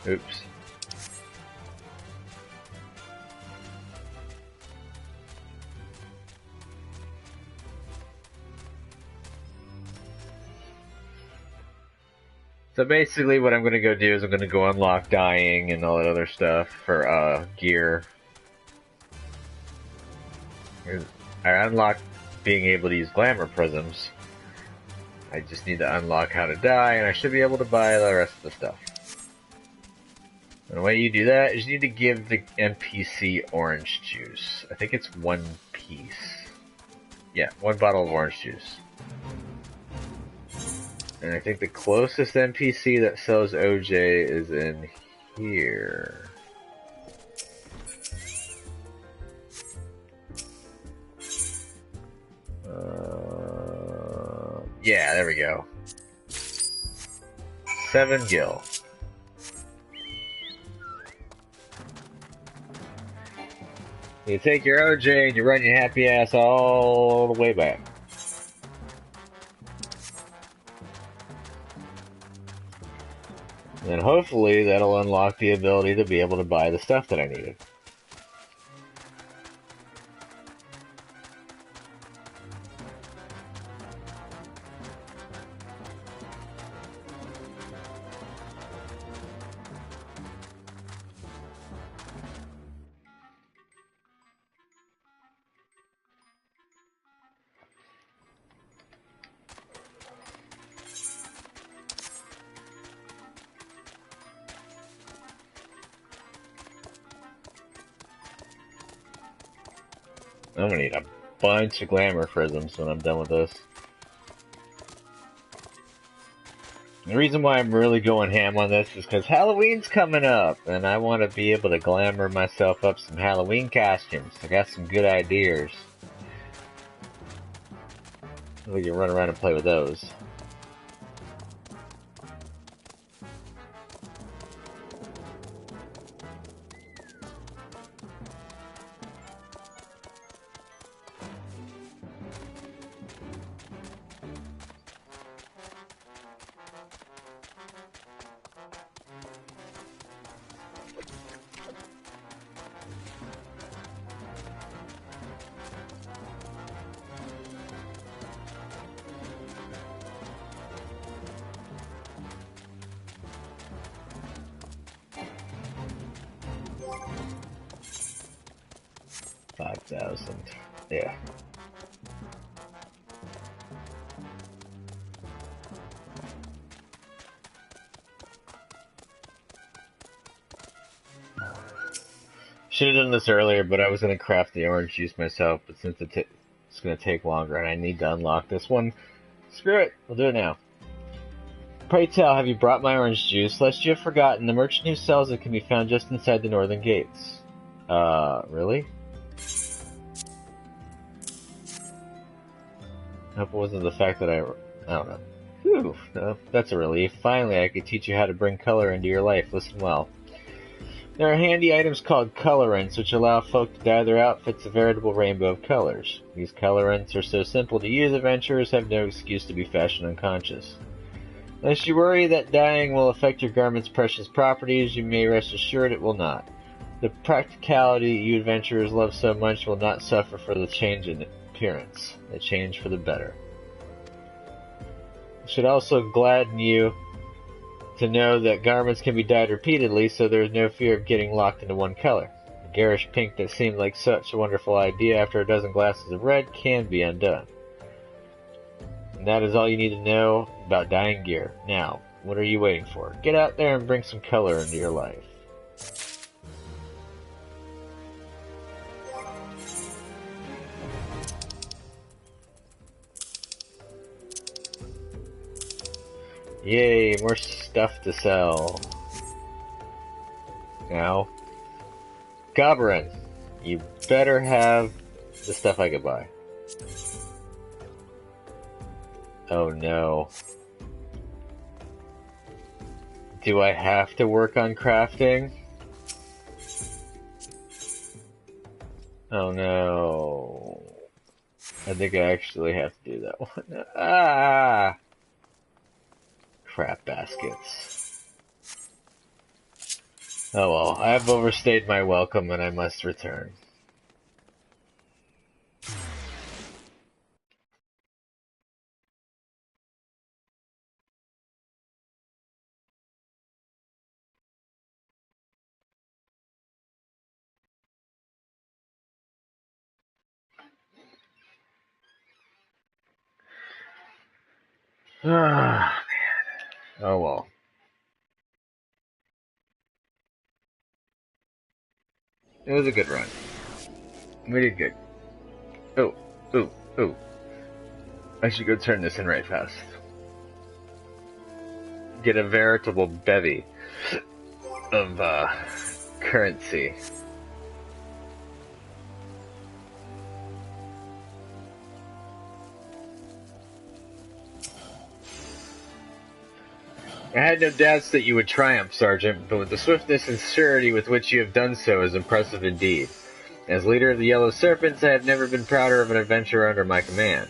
Oops. So basically what I'm going to go do is I'm going to go unlock dying and all that other stuff for gear. I unlocked being able to use glamour prisms. I just need to unlock how to die, and I should be able to buy the rest of the stuff. And the way you do that is you need to give the NPC orange juice. I think it's one piece. Yeah, one bottle of orange juice. And I think the closest NPC that sells OJ is in here. Yeah, there we go. 7 gil. You take your OJ and you run your happy ass all the way back. And hopefully that'll unlock the ability to be able to buy the stuff that I needed. I'm gonna need a bunch of glamour prisms when I'm done with this. The reason why I'm really going ham on this is because Halloween's coming up, and I want to be able to glamour myself up some Halloween costumes. I got some good ideas. We can run around and play with those. 5,000. Yeah. Should have done this earlier, but I was going to craft the orange juice myself, but since it's going to take longer and I need to unlock this one, screw it, we'll do it now. Pray tell, have you brought my orange juice? Lest you have forgotten, the merchant who sells it can be found just inside the northern gates. Really? I hope it wasn't the fact that I don't know. Whew, no, that's a relief. Finally, I could teach you how to bring color into your life. Listen well. There are handy items called colorants, which allow folk to dye their outfits a veritable rainbow of colors. These colorants are so simple to use, adventurers have no excuse to be fashion unconscious. Lest you worry that dyeing will affect your garment's precious properties, you may rest assured it will not. The practicality you adventurers love so much will not suffer for the change in appearance. They change for the better. It should also gladden you to know that garments can be dyed repeatedly, so there is no fear of getting locked into one color. The garish pink that seemed like such a wonderful idea after a dozen glasses of red can be undone. And that is all you need to know about dyeing gear. Now, what are you waiting for? Get out there and bring some color into your life. Yay, more stuff to sell. Now, Goblin, you better have the stuff I could buy. Oh no. Do I have to work on crafting? Oh no. I think I actually have to do that one. Ah! Crap baskets. Oh well, I have overstayed my welcome and I must return. Ah, man. Oh well. It was a good run. We did good. Oh, oh, oh. I should go turn this in right fast. Get a veritable bevy of, currency. I had no doubts that you would triumph, Sergeant, but with the swiftness and surety with which you have done so is impressive indeed. As leader of the Yellow Serpents, I have never been prouder of an adventurer under my command.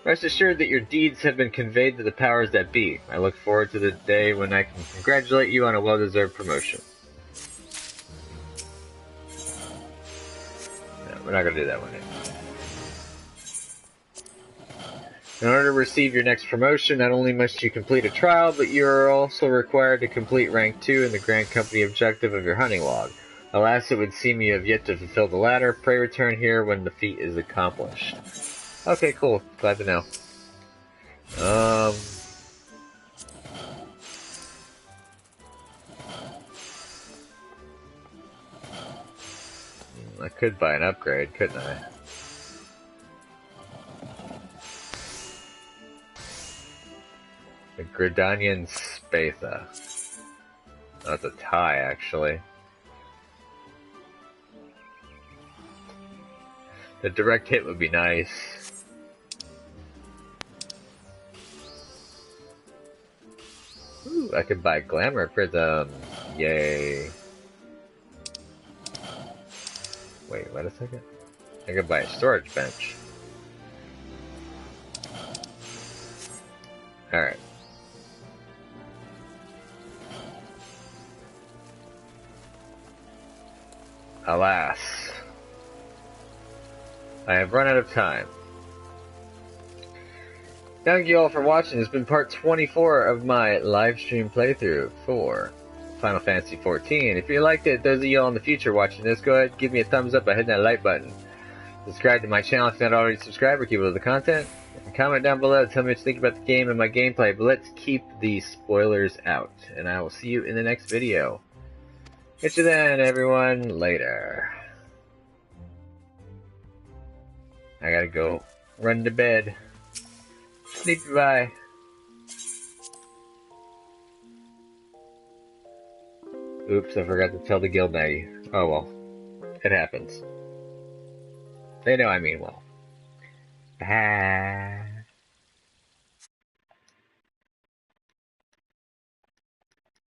Rest assured that your deeds have been conveyed to the powers that be. I look forward to the day when I can congratulate you on a well-deserved promotion. No, we're not going to do that one anymore. In order to receive your next promotion, not only must you complete a trial, but you are also required to complete rank 2 in the Grand Company objective of your hunting log. Alas, it would seem you have yet to fulfill the latter. Pray return here when the feat is accomplished. Okay, cool. Glad to know. I could buy an upgrade, couldn't I? The Gridanian Spatha. That's a tie, actually. The direct hit would be nice. Ooh, I could buy Glamour Prism. Yay. Wait, wait a second. I could buy a storage bench. Alright. Alas. I have run out of time. Thank you all for watching. This has been part 24 of my live stream playthrough for Final Fantasy XIV. If you liked it, those of you all in the future watching this, go ahead and give me a thumbs up by hitting that like button. Subscribe to my channel if you're not already subscribed, or keep up with the content. And comment down below, tell me what you think about the game and my gameplay, but let's keep the spoilers out. And I will see you in the next video. Catch you then, everyone. Later. I gotta go run to bed. Sleep bye. Oops, I forgot to tell the guild nighty. Oh well. It happens. They know I mean well. Bye.